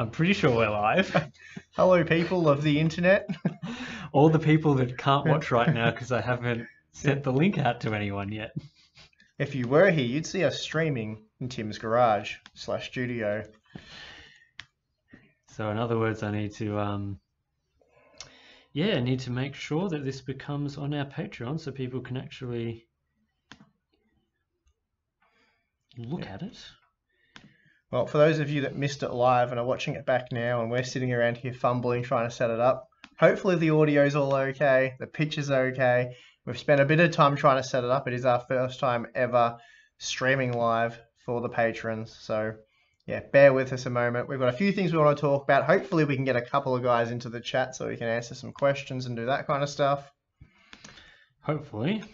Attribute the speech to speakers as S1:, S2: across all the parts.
S1: I'm pretty sure we're live.
S2: Hello, people of the internet.
S1: All the people that can't watch right now because I haven't sent the link out to anyone yet.
S2: If you were here, you'd see us streaming in Tim's garage/studio.
S1: So in other words, I need to, need to make sure that this becomes on our Patreon so people can actually look at it.
S2: Well, for those of you that missed it live and are watching it back now, and we're sitting around here fumbling trying to set it up, hopefully the audio's all okay, the picture's okay. We've spent a bit of time trying to set it up. It is our first time ever streaming live for the patrons. So yeah, bear with us a moment. We've got a few things we want to talk about. Hopefully we can get a couple of guys into the chat so we can answer some questions and do that kind of stuff.
S1: Hopefully.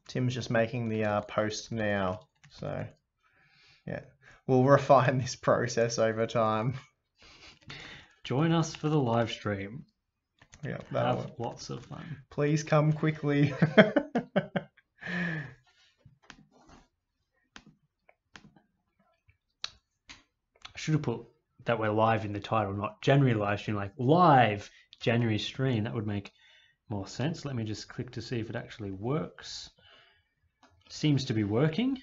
S2: Tim's just making the post now. So yeah, we'll refine this process over time.
S1: Join us for the live stream.
S2: Yeah,
S1: have lots of fun.
S2: Please come quickly.
S1: I should have put that we're live in the title, not January live stream, like live January stream. That would make more sense. Let me just click to see if it actually works. Seems to be working.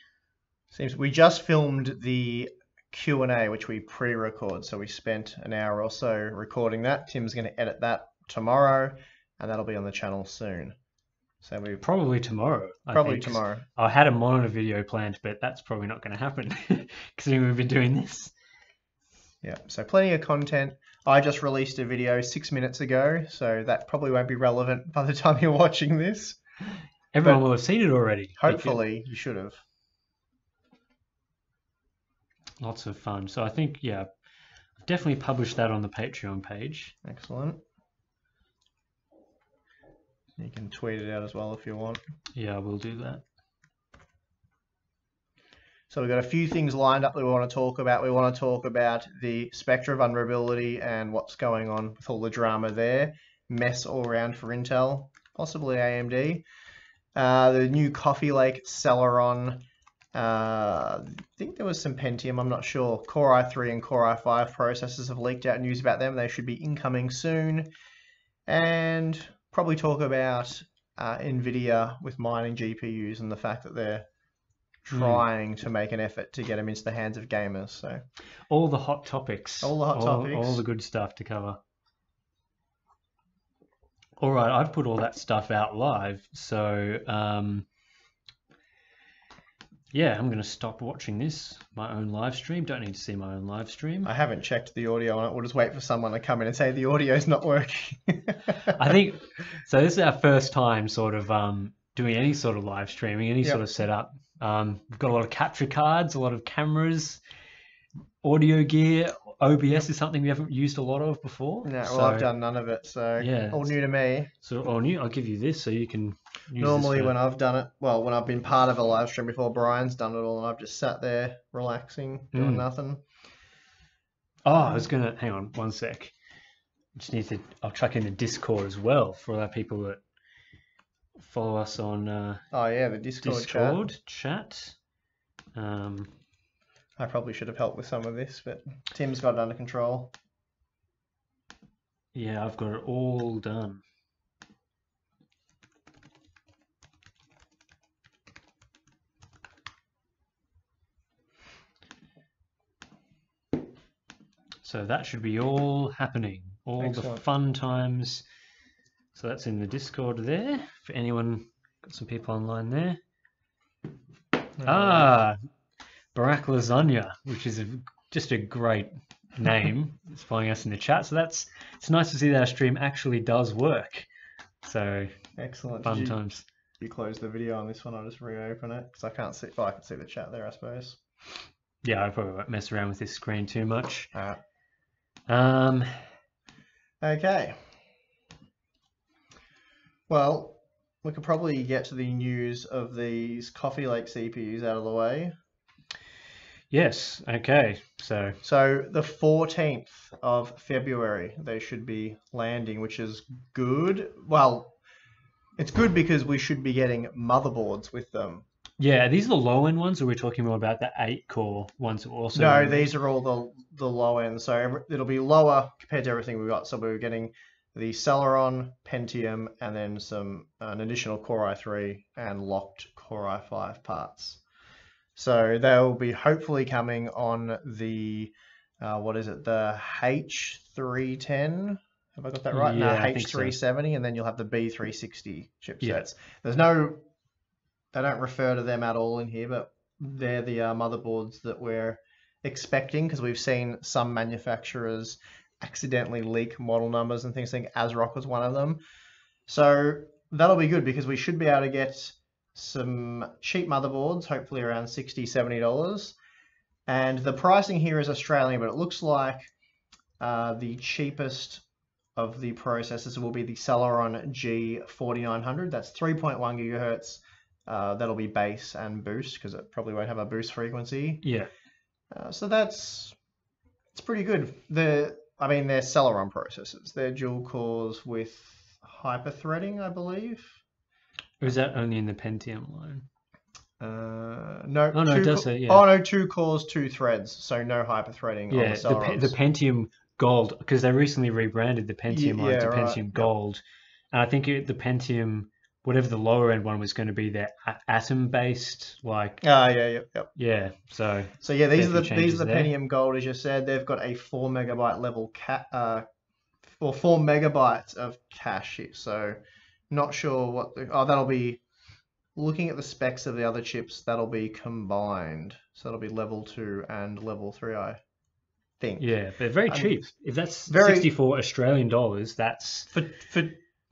S2: We just filmed the Q&A, which we pre-record, so we spent an hour or so recording that. Tim's going to edit that tomorrow, and that'll be on the channel soon. So we
S1: probably tomorrow.
S2: Probably tomorrow.
S1: I had a monitor video planned, but that's probably not going to happen considering we've been doing this.
S2: Yeah, so plenty of content. I just released a video 6 minutes ago, so that probably won't be relevant by the time you're watching this.
S1: Everyone will have seen it already.
S2: Hopefully, you should have.
S1: Lots of fun. So I think, yeah, I've definitely published that on the Patreon page.
S2: Excellent. You can tweet it out as well if you want.
S1: Yeah, we'll do that.
S2: So we've got a few things lined up that we want to talk about. We want to talk about the Spectre vulnerability and what's going on with all the drama there. Mess all around for Intel, possibly AMD. The new Coffee Lake Celeron. I think there was some Pentium, I'm not sure. Core i3 and Core i5 processors have leaked out news about them. They should be incoming soon. And probably talk about NVIDIA with mining GPUs and the fact that they're trying to make an effort to get them into the hands of gamers. So
S1: all the hot topics.
S2: All the hot topics.
S1: All the good stuff to cover. All right, I've put all that stuff out live. So yeah, I'm going to stop watching this, my own live stream. Don't need to see my own live stream.
S2: I haven't checked the audio on it. We'll just wait for someone to come in and say the audio's not working.
S1: I think, so this is our first time sort of doing any sort of live streaming, any sort of setup. We've got a lot of capture cards, a lot of cameras, audio gear. OBS is something we haven't used a lot of before.
S2: No, well, I've done none of it, so
S1: yeah,
S2: all new to me.
S1: So all new. I'll give you this so you can use
S2: Normally when I've done it, well, when I've been part of a live stream before, Brian's done it all, and I've just sat there relaxing, doing nothing.
S1: Oh, I was going to, hang on one sec. Just need to, I'll chuck in the Discord as well for all our people that follow us on
S2: oh yeah, the Discord
S1: chat.
S2: I probably should have helped with some of this, but Tim's got it under control.
S1: Yeah, I've got it all done. So that should be all happening. All Excellent. The fun times. So that's in the Discord there. For anyone, got some people online there. Barack Lasagna, which is just a great name. It's following us in the chat. So it's nice to see that our stream actually does work. So
S2: excellent.
S1: Fun times.
S2: You close the video on this one. I'll just reopen it because I can't see. Well, I can see the chat there, I suppose.
S1: Yeah, I probably won't mess around with this screen too much.
S2: Okay. Well, we could probably get to the news of these Coffee Lake CPUs out of the way.
S1: Yes, okay. So
S2: the 14th of February, they should be landing, which is good. Well, it's good because we should be getting motherboards with them.
S1: Yeah, these are the low end ones, or we're talking more about the 8-core ones that were also.
S2: No, these are all the low end. So it'll be lower compared to everything we've got. So we're getting the Celeron, Pentium, and then an additional Core i3 and locked Core i5 parts. So they'll be hopefully coming on the what is it? The H310. Have I got that right?
S1: Yeah,
S2: No,
S1: I think so.
S2: H370, and then you'll have the B360 chipsets.
S1: Yeah.
S2: They don't refer to them at all in here, but they're the motherboards that we're expecting, because we've seen some manufacturers accidentally leak model numbers and things. I think ASRock was one of them. So that'll be good, because we should be able to get some cheap motherboards, hopefully around $60, $70. And the pricing here is Australian, but it looks like the cheapest of the processors will be the Celeron G4900. That's 3.1 gigahertz. That'll be base and boost, because it probably won't have a boost frequency.
S1: Yeah.
S2: So it's pretty good. They're Celeron processors. They're dual cores with hyper-threading, I believe.
S1: Or is that only in the Pentium line?
S2: No.
S1: Oh, no, it does say, yeah.
S2: Oh, no, 2 cores, 2 threads. So no hyper-threading on the Celerons.
S1: the Pentium Gold, because they recently rebranded the Pentium line to Pentium Gold. And I think the Pentium, whatever the lower end one was going to be, their Atom-based, like...
S2: Yep.
S1: Yeah, so
S2: yeah, these are the Pentium Gold, as you said. They've got a 4 megabyte level 4 megabytes of cache. So not sure what that'll be. Looking at the specs of the other chips, that'll be combined. So that'll be level 2 and level 3, I think.
S1: Yeah, they're very cheap. If that's 64 Australian dollars, that's
S2: for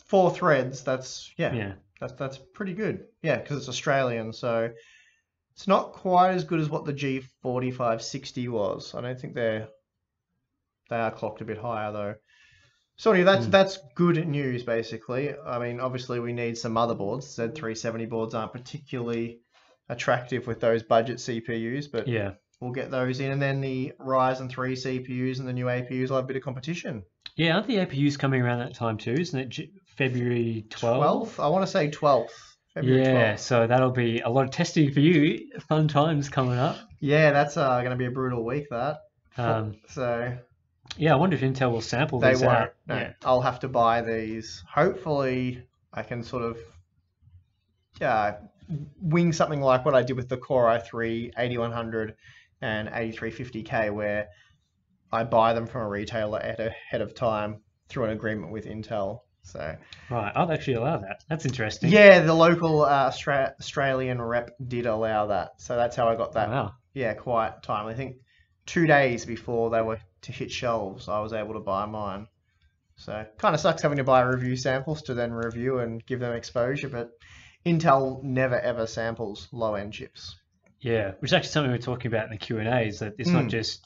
S2: 4 threads. That's that's pretty good. Yeah, because it's Australian, so it's not quite as good as what the G4560 was. I don't think they are clocked a bit higher though. So anyway, that's good news basically. I mean, obviously we need some motherboards. Z370 boards aren't particularly attractive with those budget CPUs, but
S1: yeah,
S2: we'll get those in. And then the Ryzen 3 CPUs and the new APUs will have a bit of competition.
S1: Yeah, aren't the APUs coming around that time too? Isn't it February 12th?
S2: I want to say 12th. February 12th.
S1: So that'll be a lot of testing for you. Fun times coming up.
S2: Yeah, that's going to be a brutal week, that.
S1: Yeah, I wonder if Intel will sample these out.
S2: No, yeah. I'll have to buy these. Hopefully, I can sort of wing something like what I did with the Core i3 8100 and 8350K, where I buy them from a retailer ahead of time through an agreement with Intel. So
S1: right, I'll actually allow that. That's interesting.
S2: Yeah, the local Australian rep did allow that, so that's how I got that.
S1: Wow.
S2: Yeah, quite timely. I think 2 days before they were to hit shelves, I was able to buy mine. So kind of sucks having to buy review samples to then review and give them exposure, but Intel never ever samples low-end chips.
S1: Yeah, which is actually something we were talking about in the Q&A, is that it's not just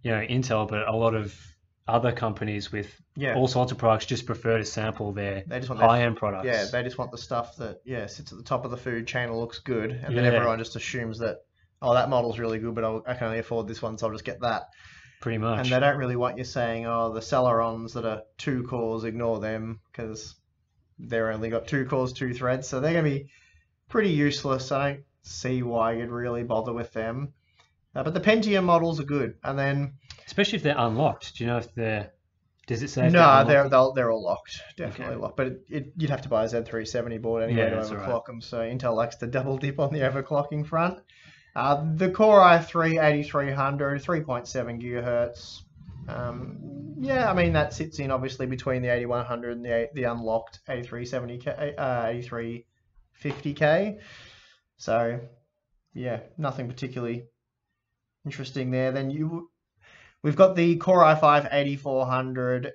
S1: Intel, but a lot of other companies with all sorts of products just prefer to sample their high-end products.
S2: Yeah, they just want the stuff that sits at the top of the food chain and looks good, and then everyone just assumes that, oh, that model's really good, but I can only afford this one, so I'll just get that.
S1: Pretty much.
S2: And they don't really want you saying, oh, the Celerons that are 2 cores, ignore them, because they're only got 2 cores, 2 threads, so they're going to be pretty useless. I don't see why you'd really bother with them. But the Pentium models are good, and then...
S1: Especially if they're unlocked. Do you know if they're... Does it say?
S2: No, they're all locked, definitely locked. But you'd have to buy a Z370 board anyway to overclock them. So Intel likes to double dip on the overclocking front. The Core i3 8300, 3.7 gigahertz. I mean that sits in obviously between the 8100 and the unlocked 8370K, 8350K. So yeah, nothing particularly interesting there. Then we've got the Core i5 8400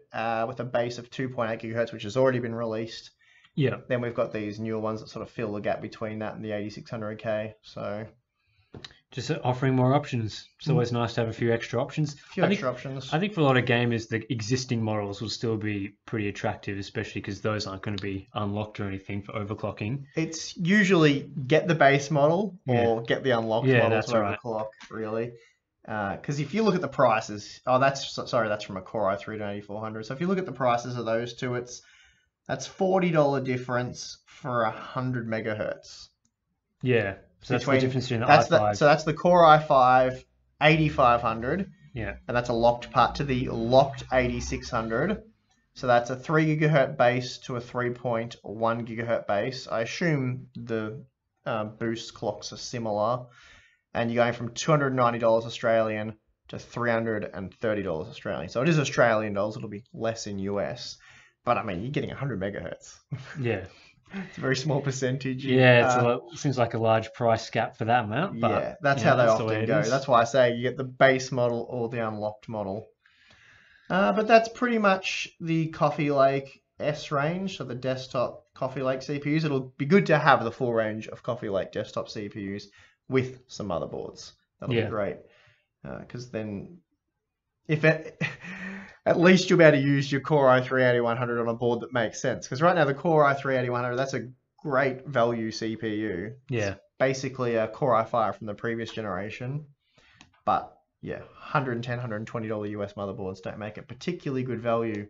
S2: with a base of 2.8 gigahertz, which has already been released.
S1: Yeah.
S2: Then we've got these newer ones that sort of fill the gap between that and the 8600K. So
S1: just offering more options. It's always nice to have a few extra options.
S2: I think
S1: for a lot of gamers, the existing models will still be pretty attractive, especially because those aren't going to be unlocked or anything for overclocking.
S2: It's usually get the base model or get the unlocked model to overclock, really. Because if you look at the prices, that's from a Core i3 to 8400. So if you look at the prices of those two, that's $40 difference for 100 megahertz.
S1: Yeah. So that's the difference between the
S2: that's
S1: i5.
S2: so that's the Core i5 8500.
S1: Yeah.
S2: And that's a locked part to the locked 8600. So that's a 3 gigahertz base to a 3.1 gigahertz base. I assume the boost clocks are similar. And you're going from $290 Australian to $330 Australian. So it is Australian dollars. It'll be less in US. But I mean, you're getting 100 megahertz.
S1: Yeah.
S2: It's a very small percentage.
S1: Yeah, seems like a large price gap for that amount. But,
S2: yeah, that's how they often go. That's why I say you get the base model or the unlocked model. But that's pretty much the Coffee Lake S range, so the desktop Coffee Lake CPUs. It'll be good to have the full range of Coffee Lake desktop CPUs with some motherboards. That'll be great. Because then, at least you'll be able to use your Core i3-8100 on a board that makes sense. Because right now the Core i3-8100, that's a great value CPU.
S1: Yeah.
S2: It's basically a Core i5 from the previous generation. But yeah, $110, $120 US motherboards don't make it particularly good value.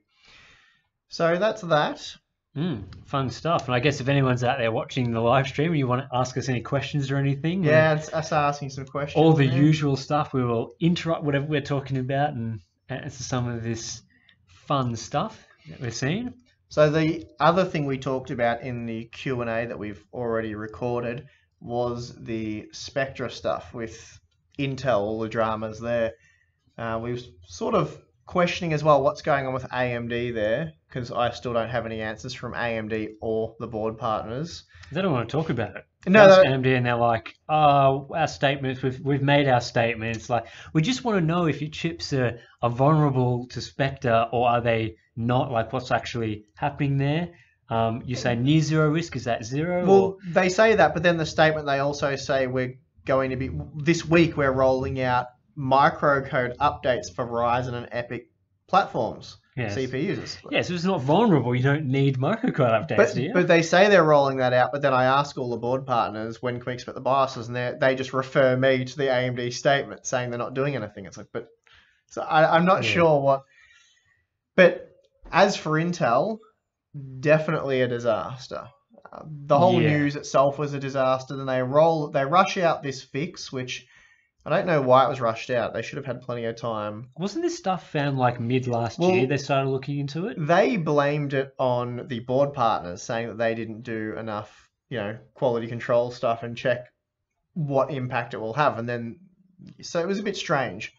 S2: So that's that.
S1: Fun stuff. And I guess if anyone's out there watching the live stream and you want to ask us any questions or anything.
S2: Yeah, it's us asking some questions.
S1: All the usual stuff. We will interrupt whatever we're talking about and answer some of this fun stuff that we're seeing.
S2: So the other thing we talked about in the Q&A that we've already recorded was the Spectra stuff with Intel, all the dramas there. We were sort of questioning as well what's going on with AMD there, because I still don't have any answers from AMD or the board partners.
S1: They don't want to talk about it.
S2: No,
S1: AMD, and they're like, "Oh, our statements. We've made our statements. Like, we just want to know if your chips are vulnerable to Spectre or are they not? Like, what's actually happening there?" You say near zero risk. Is that zero?
S2: Well, they say that, but then the statement they also say we're going to be this week. We're rolling out microcode updates for Ryzen and EPYC platforms.
S1: Yes.
S2: CPUs.
S1: Yeah, so it's not vulnerable. You don't need microcode updates, do you?
S2: But they say they're rolling that out, but then I ask all the board partners when can we expect the BIOSes, and they just refer me to the AMD statement saying they're not doing anything. It's like, but so I'm not sure what. But as for Intel, definitely a disaster. The whole news itself was a disaster. Then they rush out this fix, which I don't know why it was rushed out. They should have had plenty of time.
S1: Wasn't this stuff found like mid last year? They started looking into it.
S2: They blamed it on the board partners, saying that they didn't do enough, quality control stuff and check what impact it will have. And then, so it was a bit strange.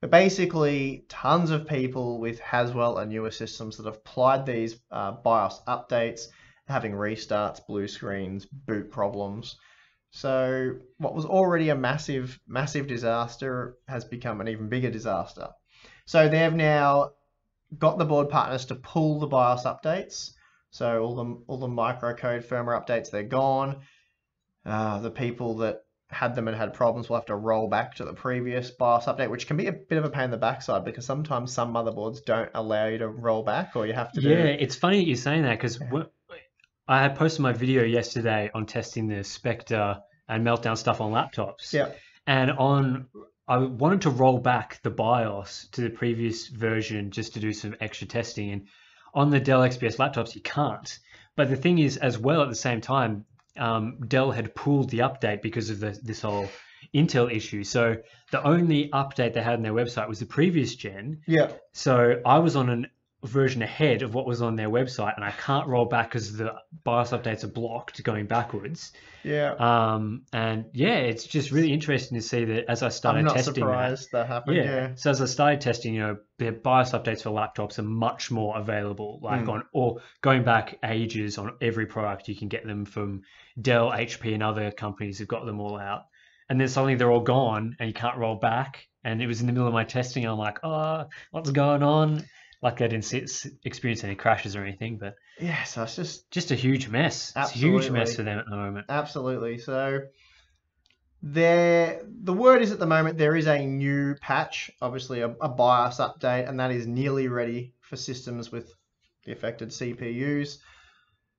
S2: But basically, tons of people with Haswell and newer systems that have applied these BIOS updates, having restarts, blue screens, boot problems. So what was already a massive, massive disaster has become an even bigger disaster. So they have now got the board partners to pull the BIOS updates. So all the microcode firmware updates, they're gone. The people that had them and had problems will have to roll back to the previous BIOS update, which can be a bit of a pain in the backside because sometimes some motherboards don't allow you to roll back, or you have to do...
S1: Yeah, it's funny that you're saying that because I had posted my video yesterday on testing the Spectre and Meltdown stuff on laptops.
S2: Yeah.
S1: And I wanted to roll back the BIOS to the previous version just to do some extra testing. And on the Dell XPS laptops, you can't. But the thing is, as well, at the same time, Dell had pulled the update because of this whole Intel issue. So the only update they had on their website was the previous gen.
S2: Yeah. So
S1: I was on a version ahead of what was on their website, and I can't roll back because the BIOS updates are blocked going backwards.
S2: Yeah.
S1: And yeah, it's just really interesting to see that as I started testing.
S2: I'm not surprised that happened. Yeah.
S1: So as I started testing, the BIOS updates for laptops are much more available. Or going back ages on every product, you can get them from Dell, HP, and other companies have got them all out. And then suddenly they're all gone, and you can't roll back. And it was in the middle of my testing. I'm like, oh, what's going on? Like I didn't experience any crashes or anything, but
S2: yeah, so it's
S1: just a huge mess.
S2: Absolutely.
S1: It's a huge mess for them at the moment.
S2: Absolutely. So the word is at the moment there is a new patch, obviously a BIOS update, and that is nearly ready for systems with the affected CPUs.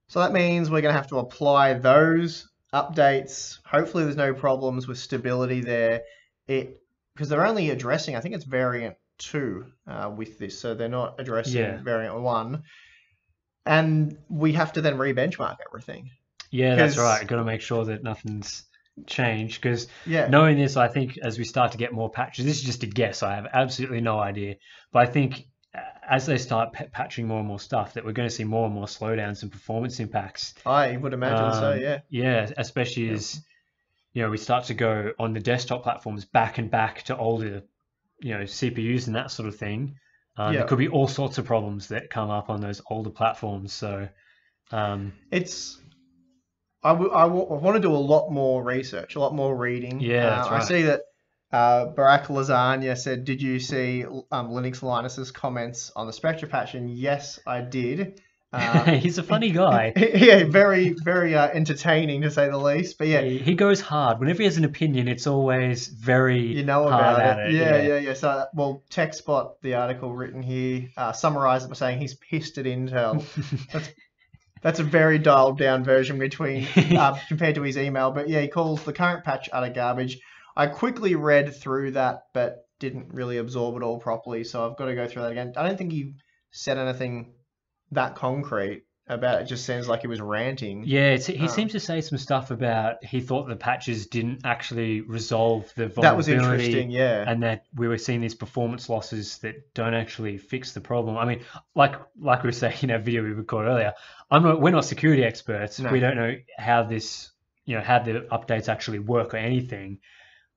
S2: So that means we're going to have to apply those updates. Hopefully there's no problems with stability there. Because they're only addressing, I think it's variant 2 with this, so they're not addressing variant 1, and we have to then re-benchmark everything.
S1: Yeah, that's right. Got to make sure that nothing's change, because
S2: Yeah.
S1: knowing this, I think as we start to get more patches, this is just a guess, I have absolutely no idea, but I think as they start patching more and more stuff, that we're going to see more and more slowdowns and performance impacts.
S2: I would imagine so, yeah.
S1: Yeah, especially as we start to go on the desktop platforms back and back to older CPUs and that sort of thing. There could be all sorts of problems that come up on those older platforms. So
S2: it's I want to do a lot more research, a lot more reading.
S1: Yeah, that's right.
S2: I see that Barack Lasagna said, "Did you see Linux Linus's comments on the Spectre patch?" And yes, I did.
S1: He's a funny guy.
S2: Yeah, very, very entertaining to say the least. But yeah,
S1: he goes hard. Whenever he has an opinion, it's always very
S2: about
S1: hard
S2: it. Yeah. So, well, TechSpot, the article written here, summarized it by saying he's pissed at Intel. That's a very dialed down version between compared to his email. But yeah, he calls the current patch utter garbage. I quickly read through that, but didn't really absorb it all properly. So I've got to go through that again. I don't think he said anything that concrete about it. Just sounds like he was ranting.
S1: Yeah, he seems to say some stuff about he thought the patches didn't actually resolve the vulnerability.
S2: That was interesting, yeah.
S1: And that we were seeing these performance losses that don't actually fix the problem. I mean, like we were saying in our video we recorded earlier, we're not security experts. No. We don't know how this, how the updates actually work or anything.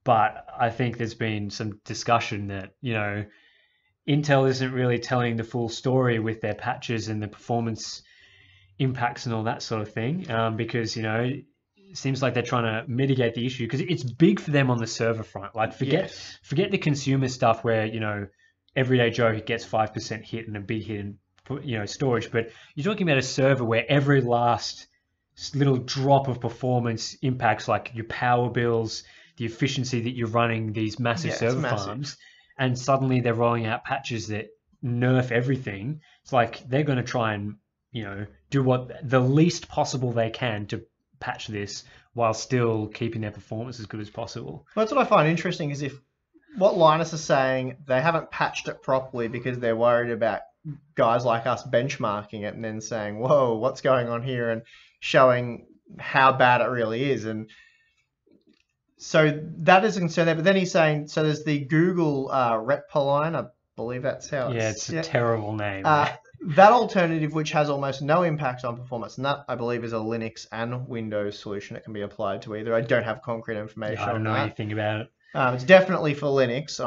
S1: But I think there's been some discussion that, Intel isn't really telling the full story with their patches and the performance impacts and all that sort of thing, because it seems like they're trying to mitigate the issue because it's big for them on the server front. Like forget the consumer stuff where everyday Joe gets 5% hit and a big hit in storage, but you're talking about a server where every last little drop of performance impacts like your power bills, the efficiency that you're running these massive server farms. And suddenly they're rolling out patches that nerf everything. It's like they're going to try and, do what the least possible they can to patch this while still keeping their performance as good as possible.
S2: Well, that's what I find interesting is if what Linus is saying, they haven't patched it properly because they're worried about guys like us benchmarking it and then saying, whoa, what's going on here, and showing how bad it really is. And so that is a concern there. But then he's saying, so there's the Google Retpoline, I believe that's how
S1: it's a terrible name.
S2: That alternative, which has almost no impact on performance, and that I believe is a Linux and Windows solution. It can be applied to either. I don't have concrete information on that.
S1: I don't know anything about it.
S2: It's definitely for Linux.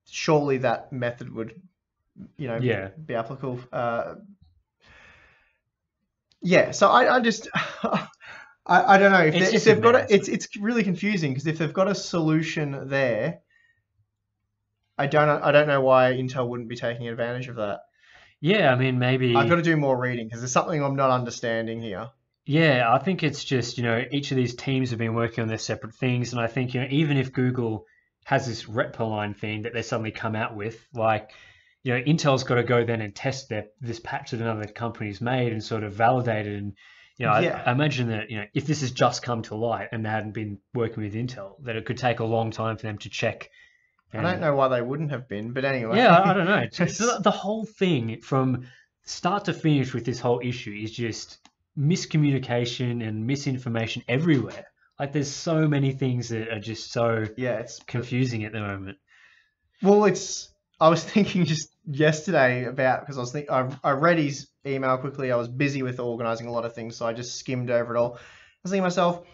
S2: Surely that method would, be applicable. So I just I don't know if they've got it's really confusing because if they've got a solution there, I don't know why Intel wouldn't be taking advantage of that.
S1: Yeah, I mean, maybe
S2: I've got to do more reading because there's something I'm not understanding here.
S1: Yeah, I think it's just, each of these teams have been working on their separate things. And I think, even if Google has this Retpoline thing that they suddenly come out with, like, Intel's got to go then and test this patch that another company's made and sort of validate it. And, I imagine that, if this has just come to light and they hadn't been working with Intel, that it could take a long time for them to check.
S2: I don't know why they wouldn't have been, but anyway.
S1: Yeah, I don't know. The whole thing from start to finish with this whole issue is just miscommunication and misinformation everywhere. Like there's so many things that are just so it's confusing at the moment.
S2: Well, I was thinking just yesterday about, because I read his email quickly. I was busy with organizing a lot of things, so I just skimmed over it all. I was thinking to myself,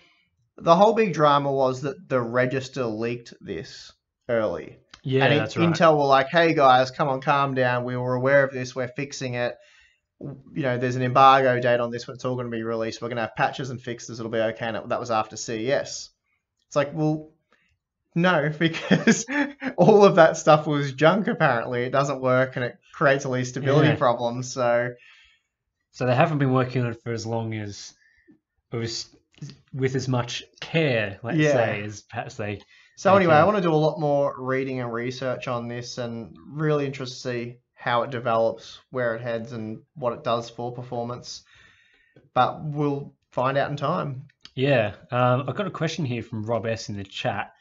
S2: the whole big drama was that the register leaked this early.
S1: Yeah,
S2: and
S1: that's right.
S2: Intel were like, hey guys, come on, calm down. We were aware of this. We're fixing it. There's an embargo date on this when it's all going to be released. We're going to have patches and fixes. It'll be okay. And that was after CES. It's like, well, no, because all of that stuff was junk, apparently. It doesn't work and it creates all these stability problems. So
S1: they haven't been working on it for as long as it was with as much care, let's say, as perhaps they...
S2: So anyway, I want to do a lot more reading and research on this and really interested to see how it develops, where it heads, and what it does for performance. But we'll find out in time.
S1: Yeah. I've got a question here from Rob S. in the chat.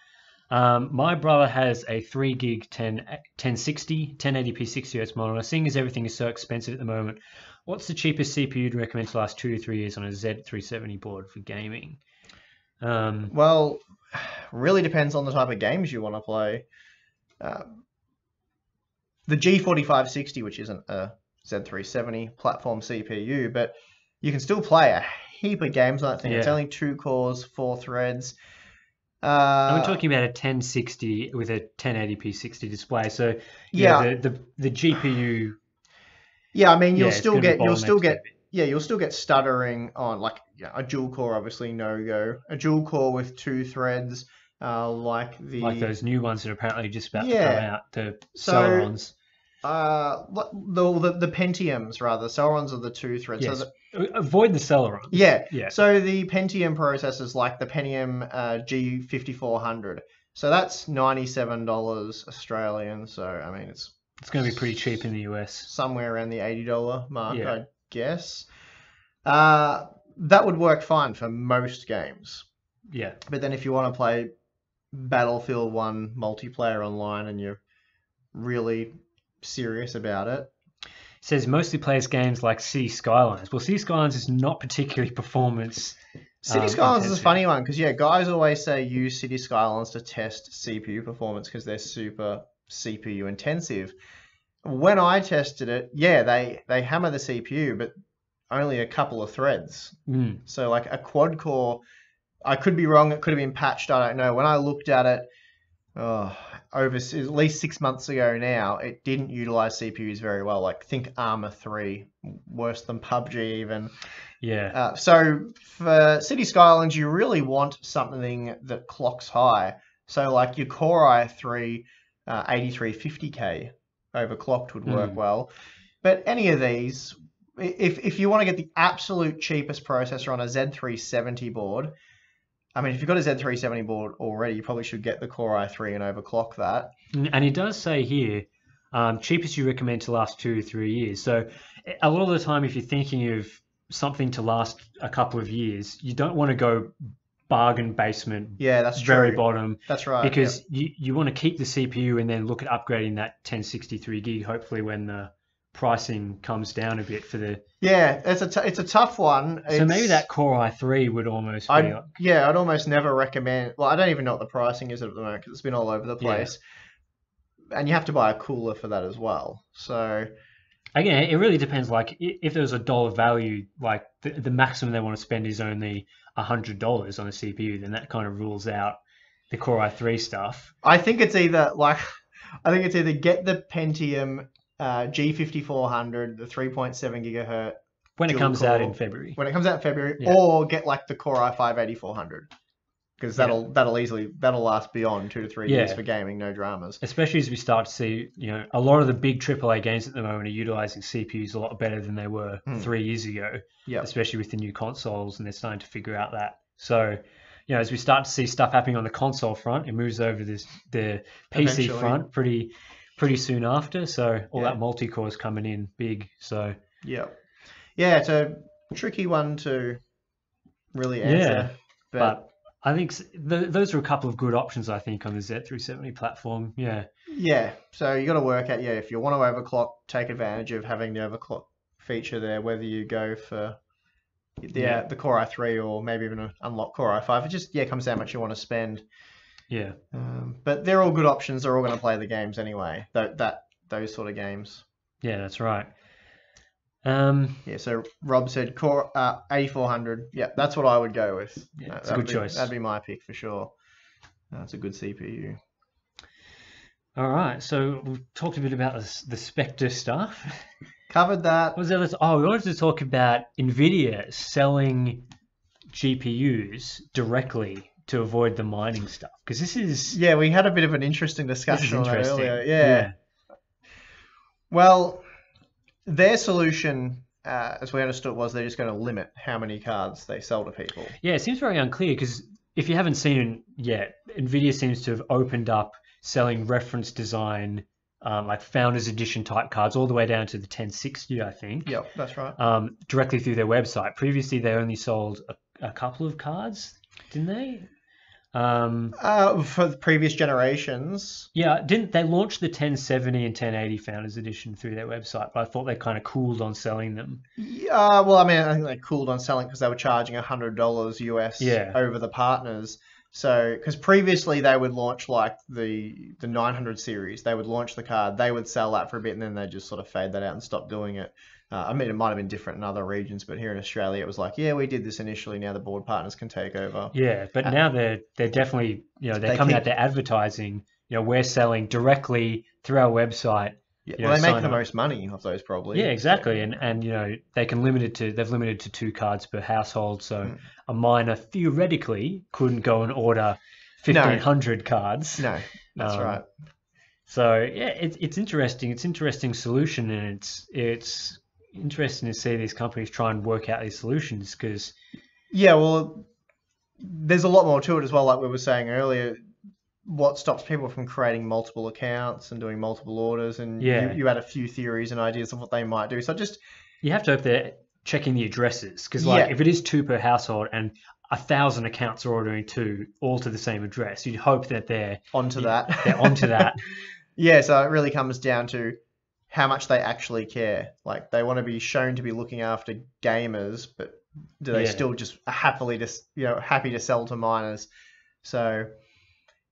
S1: My brother has a 3 gig 1060, 1080p 60Hz monitor. Seeing as everything is so expensive at the moment, what's the cheapest CPU to recommend to last 2 to 3 years on a Z370 board for gaming?
S2: Well, really depends on the type of games you want to play. The G4560, which isn't a Z370 platform CPU, but you can still play a heap of games on that thing. It's only 2 cores, 4 threads.
S1: And we're talking about a 1060 with a 1080p 60 display. So the GPU.
S2: Yeah, I mean you'll still get stuttering on like a dual core, obviously no go. A dual core with 2 threads, like
S1: those new ones that are apparently just about to come out. The Celerons.
S2: The Pentiums rather. Celerons are the 2 threads.
S1: Yes. So avoid the Celerons.
S2: Yeah. So the Pentium processors like the Pentium G5400. So that's $97 Australian. So I mean it's
S1: going to be pretty cheap in the US.
S2: Somewhere around the $80 mark, I guess. That would work fine for most games.
S1: Yeah.
S2: But then if you want to play Battlefield 1 multiplayer online and you're really serious about it.
S1: It says mostly plays games like City Skylines. Well, City Skylines is not particularly performance.
S2: City Skylines is a funny one because guys always say use City Skylines to test CPU performance because they're super CPU intensive. When I tested it, they hammer the CPU, but only a couple of threads. So like a quad core, I could be wrong. It could have been patched. I don't know. When I looked at it, over at least 6 months ago now, it didn't utilize CPUs very well. Like think Arma 3, worse than PUBG even.
S1: Yeah.
S2: So for City Skylines, you really want something that clocks high. So like your Core i3 8350K overclocked would work well. But any of these, if you want to get the absolute cheapest processor on a Z370 board, I mean, if you've got a Z370 board already, you probably should get the Core i3 and overclock that.
S1: And it does say here, cheapest you recommend to last 2 to 3 years. So a lot of the time, if you're thinking of something to last a couple of years, you don't want to go bargain basement.
S2: Yeah, that's
S1: very
S2: true.
S1: bottom.
S2: That's right.
S1: Because you want to keep the CPU and then look at upgrading that 1063 gig, hopefully when the pricing comes down a bit for the...
S2: Yeah, it's a tough one.
S1: So maybe that Core i3 would almost be...
S2: I'd almost never recommend... Well, I don't even know what the pricing is at the moment because it's been all over the place. Yeah. And you have to buy a cooler for that as well. So...
S1: Again, it really depends. Like, if there's a dollar value, like the maximum they want to spend is only $100 on a CPU, then that kind of rules out the Core i3 stuff.
S2: I think it's either get the Pentium G5400, the 3.7 gigahertz
S1: when it comes out in February.
S2: When it comes out in February, or get like the Core i5 8400. Because that'll last beyond 2 to 3 years for gaming, no dramas.
S1: Especially as we start to see, a lot of the big AAA games at the moment are utilizing CPUs a lot better than they were 3 years ago. Yeah. Especially with the new consoles, and they're starting to figure out that. So, as we start to see stuff happening on the console front, it moves over the PC Eventually. Front pretty soon after. So all that multi-core is coming in big. So
S2: yeah, it's a tricky one to really answer.
S1: Yeah, but I think those are a couple of good options, I think, on the Z370 platform. Yeah.
S2: Yeah. So you got to work out, if you want to overclock, take advantage of having the overclock feature there, whether you go for the Core i3 or maybe even an unlock Core i5. It just, comes down how much you want to spend.
S1: Yeah.
S2: But they're all good options. They're all going to play the games anyway. Those sort of games.
S1: Yeah, that's right.
S2: So Rob said Core 8400. Yeah, that's what I would go with.
S1: Yeah, it's a good choice.
S2: That'd be my pick for sure. That's a good CPU.
S1: All right, so we've talked a bit about the Spectre stuff.
S2: Covered that.
S1: What was the other? Oh, we wanted to talk about NVIDIA selling GPUs directly to avoid the mining stuff, because this is...
S2: Yeah, we had a bit of an interesting discussion on that earlier. Yeah. Well... Their solution, as we understood, was they're just going to limit how many cards they sell to people.
S1: Yeah, it seems very unclear because if you haven't seen it yet, NVIDIA seems to have opened up selling reference design, like Founders Edition type cards, all the way down to the 1060, I think.
S2: Yep, that's right.
S1: Directly through their website. Previously, they only sold a couple of cards, didn't they?
S2: For the previous generations.
S1: Yeah, didn't they launch the 1070 and 1080 Founders Edition through their website? But I thought they kind of cooled on selling them.
S2: Well, I mean, I think they cooled on selling because they were charging $100 US over the partners. So, because previously they would launch like the 900 series, they would launch the card, they would sell that for a bit, and then they just sort of fade that out and stop doing it. I mean, it might have been different in other regions, but here in Australia, it was like, yeah, we did this initially. Now the board partners can take over.
S1: Yeah, but now they're definitely, they're coming out, they're advertising. We're selling directly through our website.
S2: Yeah, well, they make the most money of those probably.
S1: Yeah, exactly, and they can they've limited to 2 cards per household. So a miner theoretically couldn't go and order 1,500 cards.
S2: No, that's right.
S1: So yeah, it's interesting. It's an interesting solution, and it's interesting to see these companies try and work out these solutions because
S2: well, there's a lot more to it as well. Like we were saying earlier, what stops people from creating multiple accounts and doing multiple orders? And you had a few theories and ideas of what they might do. So
S1: you have to hope they're checking the addresses because if it is 2 per household and 1,000 accounts are ordering 2 all to the same address, you'd hope that they're
S2: onto that.
S1: They're onto that.
S2: Yeah, so it really comes down to how much they actually care. Like they want to be shown to be looking after gamers, but do they still just happy to sell to miners? So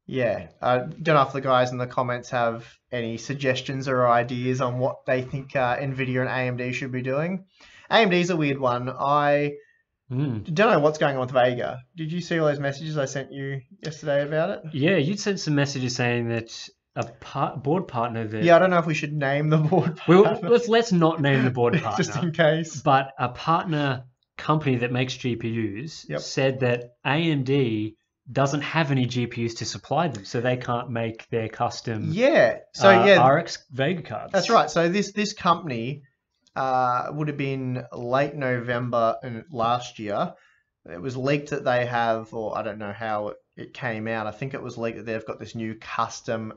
S2: yeah, I don't know if the guys in the comments have any suggestions or ideas on what they think Nvidia and AMD should be doing. AMD's a weird one. I don't know what's going on with Vega. Did you see all those messages I sent you yesterday about it?
S1: Yeah, you'd sent some messages saying that a board partner that...
S2: Yeah, I don't know if we should name the board partner.
S1: Well, let's not name the board partner.
S2: Just in case.
S1: But a partner company that makes GPUs said that AMD doesn't have any GPUs to supply them, so they can't make their custom RX Vega cards.
S2: That's right. So this company would have been late November last year. It was leaked that they have, or I don't know how it came out. I think it was leaked that they've got this new custom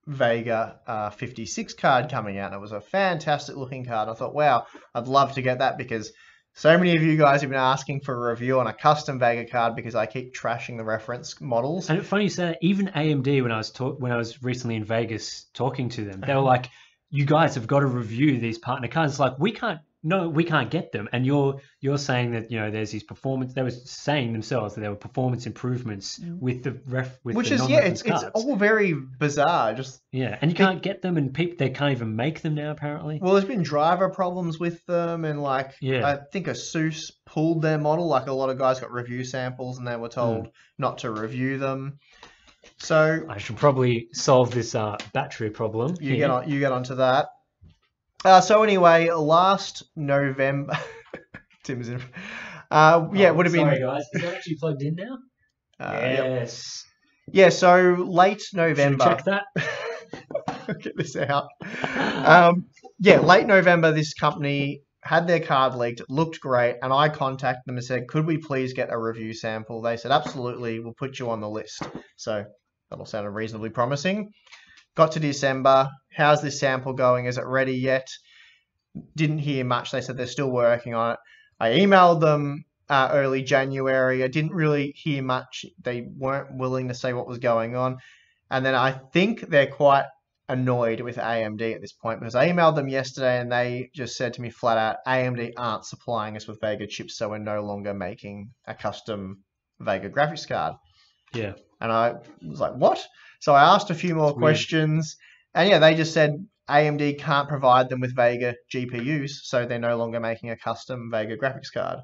S2: Vega 56 card coming out. And it was a fantastic looking card. I thought, wow, I'd love to get that because so many of you guys have been asking for a review on a custom Vega card because I keep trashing the reference models.
S1: And it's funny you say that. Even AMD, when I was recently in Vegas talking to them, they were like, "You guys have got to review these partner cards." It's like we can't get them, and you're saying that there's these performance. They were saying themselves that there were performance improvements with the
S2: it's all very bizarre.
S1: And you can't get them, and they can't even make them now apparently.
S2: Well, there's been driver problems with them, and I think ASUS pulled their model. Like a lot of guys got review samples, and they were told not to review them. So
S1: I should probably solve this battery problem.
S2: You get onto that. So anyway, last November, Tim's in. It would have been.
S1: Sorry, guys. Is that actually plugged in now? Yes.
S2: Yep. Yeah. So late November.
S1: Should we check
S2: that. Get this out. Late November. This company had their card leaked. It looked great, and I contacted them and said, "Could we please get a review sample?" They said, "Absolutely. We'll put you on the list." So that all sounded reasonably promising. Got to December. How's this sample going? Is it ready yet? Didn't hear much. They said they're still working on it. I emailed them early January. I didn't really hear much. They weren't willing to say what was going on. And then I think they're quite annoyed with AMD at this point because I emailed them yesterday and they just said to me flat out, AMD aren't supplying us with Vega chips, so we're no longer making a custom Vega graphics card.
S1: Yeah.
S2: And I was like, what? So I asked a few more questions, and they just said AMD can't provide them with Vega GPUs, so they're no longer making a custom Vega graphics card.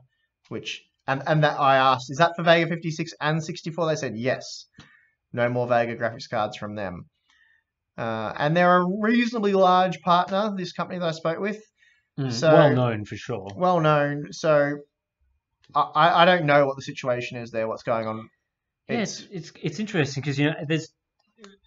S2: And that I asked, is that for Vega 56 and 64? They said yes. No more Vega graphics cards from them. And they're a reasonably large partner, this company that I spoke with.
S1: So well known for sure.
S2: Well known. So I don't know what the situation is there, what's going on.
S1: It's interesting because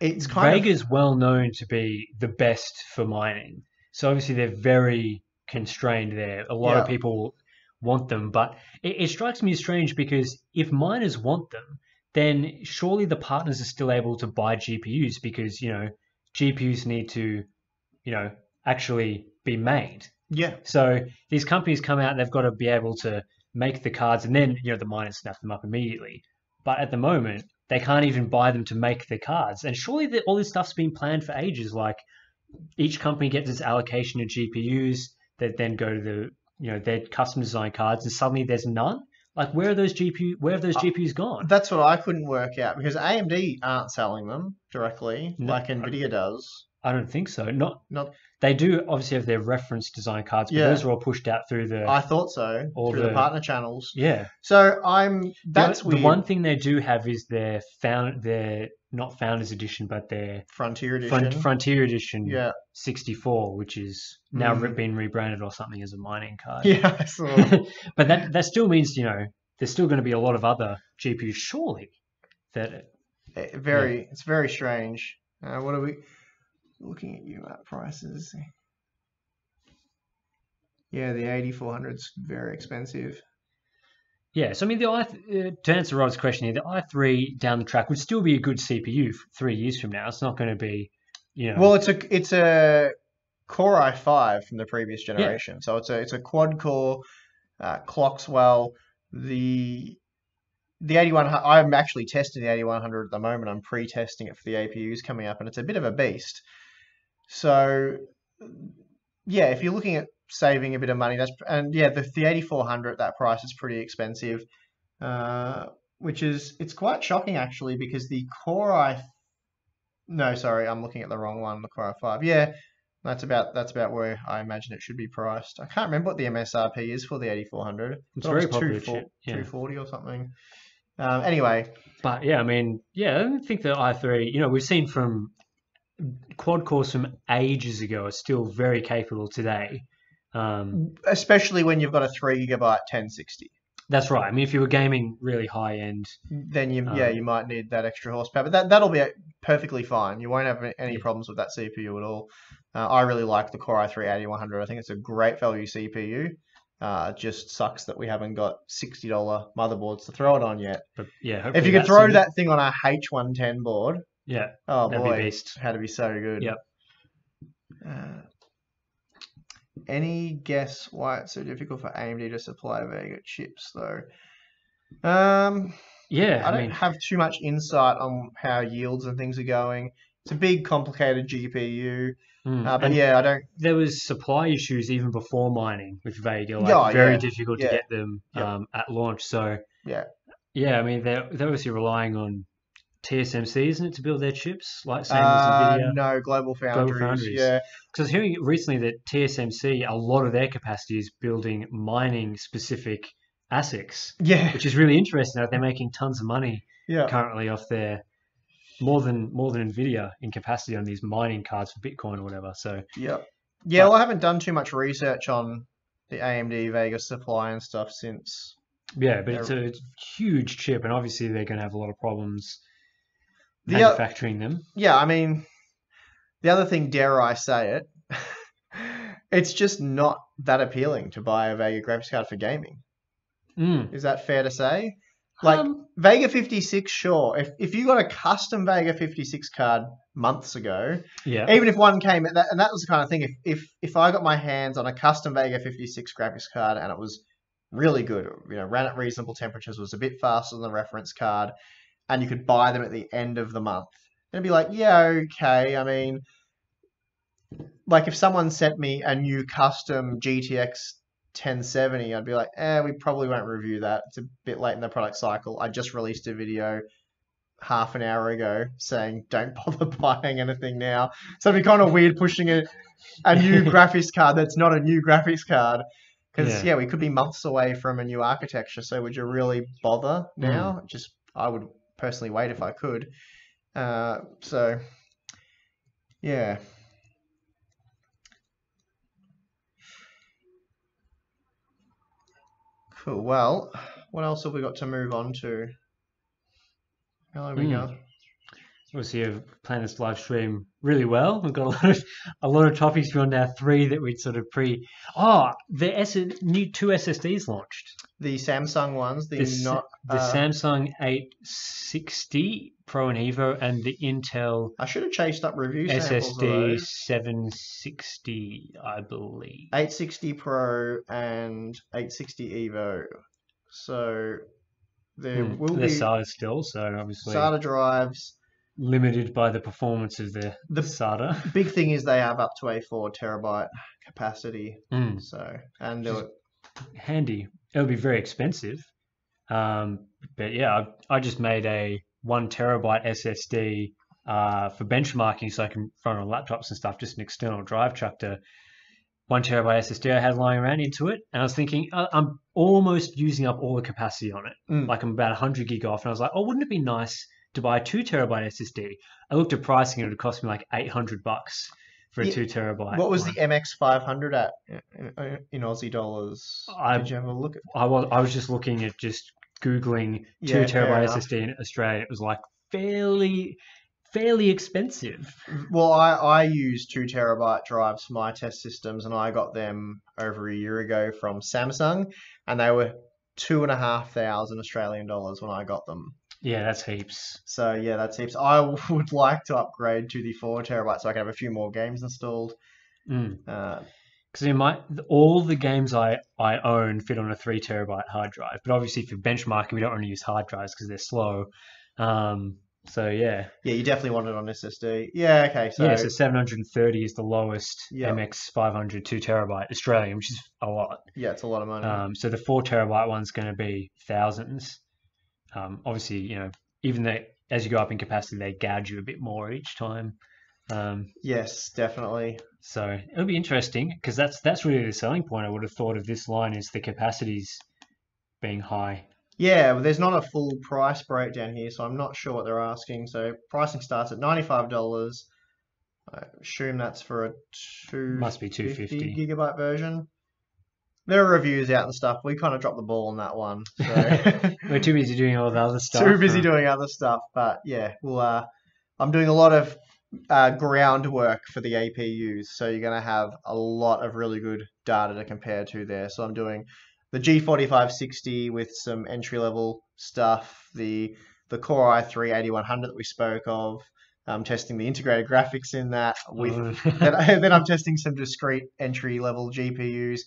S1: Vega's well known to be the best for mining. So obviously they're very constrained there. A lot of people want them, but it strikes me as strange because if miners want them, then surely the partners are still able to buy GPUs because, GPUs need to, actually be made.
S2: Yeah.
S1: So these companies come out, they've got to be able to make the cards and then, the miners snap them up immediately. But at the moment, they can't even buy them to make their cards. And surely all this stuff's been planned for ages. Like each company gets its allocation of GPUs that then go to their custom design cards, and suddenly there's none. Like where have those GPUs gone?
S2: That's what I couldn't work out, because AMD aren't selling them directly like Nvidia does.
S1: I don't think so. Not
S2: Not.
S1: They do obviously have their reference design cards, but those are all pushed out through the.
S2: I thought so, through the partner channels.
S1: Yeah.
S2: So that's
S1: the
S2: weird.
S1: one thing they do have is their not Founders Edition, but their
S2: Frontier Edition.
S1: Frontier Edition.
S2: Yeah.
S1: 64, which is now been rebranded or something as a mining card.
S2: Yeah, I saw.
S1: But that still means there's still going to be a lot of other GPUs, surely.
S2: It's very strange. What are we looking at? UMAP prices. Yeah, the 8400's very expensive.
S1: Yeah, so I mean, to answer Rod's question here, the i3 down the track would still be a good CPU 3 years from now. It's not going to be,
S2: Well, it's a Core i5 from the previous generation, so it's a quad core, clocks well. The 8100, I'm actually testing the 8100 at the moment. I'm pre-testing it for the APUs coming up, and it's a bit of a beast. So, yeah, if you're looking at saving a bit of money, the 8400 at that price is pretty expensive, it's quite shocking actually, because the I'm looking at the wrong one, the Core i5. Yeah, that's about where I imagine it should be priced. I can't remember what the MSRP is for the 8400.
S1: It's very popular chip.
S2: 240 or something. Anyway.
S1: But yeah, I mean, I think the i3, we've seen from quad cores from ages ago are still very capable today.
S2: Especially when you've got a 3 GB 1060.
S1: That's right. I mean, if you were gaming really high end,
S2: then you might need that extra horsepower. But that'll be perfectly fine. You won't have any problems with that CPU at all. I really like the Core i3 8100. I think it's a great value CPU. It just sucks that we haven't got $60 motherboards to throw it on yet.
S1: But yeah,
S2: if you could throw that thing on a H110 board, oh
S1: that'd
S2: boy,
S1: be beast.
S2: Had to be so good.
S1: Yep.
S2: Any guess why it's so difficult for AMD to supply Vega chips, though? I don't have too much insight on how yields and things are going. It's a big, complicated GPU. But I don't.
S1: There was supply issues even before mining with Vega, very difficult to get them at launch. So I mean, they're obviously relying on TSMC, isn't it, to build their chips, like same as Nvidia?
S2: No, Global Foundries. Yeah,
S1: because I was hearing recently that TSMC, a lot of their capacity is building mining specific ASICs.
S2: Yeah,
S1: which is really interesting. They're making tons of money currently off their more than Nvidia in capacity on these mining cards for Bitcoin or whatever. So
S2: well, I haven't done too much research on the AMD Vega supply and stuff since.
S1: Yeah, but it's a huge chip, and obviously they're going to have a lot of problems manufacturing them.
S2: Yeah, I mean, the other thing, dare I say it, it's just not that appealing to buy a Vega graphics card for gaming. Is that fair to say? Like Vega 56, sure. If you got a custom Vega 56 card months ago, even if one came, and that was the kind of thing. If I got my hands on a custom Vega 56 graphics card and it was really good, ran at reasonable temperatures, was a bit faster than the reference card, and you could buy them at the end of the month, then it'd be like, okay. I mean, like if someone sent me a new custom GTX 1070, I'd be like, we probably won't review that. It's a bit late in the product cycle. I just released a video half an hour ago saying don't bother buying anything now. So it'd be kind of weird pushing a new graphics card that's not a new graphics card. Because, we could be months away from a new architecture. So would you really bother now? I would personally wait if I could. Cool. Well, what else have we got to move on to? How are we going?
S1: Obviously, you've planned this live stream really well. We've got a lot of topics beyond our 3 that we'd sort of the new 2 SSDs launched.
S2: The Samsung ones, the
S1: Samsung 860 Pro and Evo, and the Intel.
S2: I should have chased up review samples
S1: SSD 760, I believe.
S2: 860 Pro and 860 Evo. So There will
S1: They're
S2: be
S1: SATA still, so obviously
S2: SATA drives.
S1: limited by the performance of the SATA.
S2: Big thing is they have up to a 4 terabyte capacity.
S1: Mm.
S2: So, and
S1: handy. It'll be very expensive. But yeah, I just made a 1 terabyte SSD for benchmarking, so I can run on laptops and stuff. Just an external drive, chucked a 1 terabyte SSD I had lying around into it, and I was thinking I'm almost using up all the capacity on it. Like I'm about 100 gig off, and I was like, oh, wouldn't it be nice to buy a 2 terabyte SSD? I looked at pricing, and it would cost me like $800 for a 2 terabyte.
S2: What was the MX500 at in Aussie dollars? Did you have a look at?
S1: I was just looking at just Googling 2 terabyte SSD in Australia. It was like fairly expensive.
S2: Well, I use 2 terabyte drives for my test systems, and I got them over a year ago from Samsung, and they were 2,500 Australian dollars when I got them.
S1: Yeah, that's heaps.
S2: So yeah, that's heaps. I would like to upgrade to the 4 terabyte so I can have a few more games installed.
S1: Because all the games I own fit on a 3 terabyte hard drive, but obviously for benchmarking we don't want to use hard drives because they're slow. So yeah.
S2: Yeah, you definitely want it on SSD. Yeah, okay. So
S1: 730 is the lowest MX500 2 terabyte Australian, which is a lot.
S2: Yeah, it's a lot of money.
S1: So the 4 terabyte one's going to be thousands. Obviously, even though as you go up in capacity, they gouge you a bit more each time.
S2: Yes, definitely.
S1: So it'll be interesting because that's really the selling point. I would have thought of this line is the capacities being high.
S2: Yeah, there's not a full price breakdown here, so I'm not sure what they're asking. So pricing starts at $95. I assume that's for a 250 gigabyte version. There are reviews out and stuff. We kind of dropped the ball on that one. So.
S1: We're too busy doing all the other stuff.
S2: Too busy doing other stuff, but yeah, I'm doing a lot of groundwork for the APUs, so you're going to have a lot of really good data to compare to there. So I'm doing the G4560 with some entry-level stuff, the Core i3-8100 that we spoke of. I'm testing the integrated graphics in that. Then I'm testing some discrete entry-level GPUs.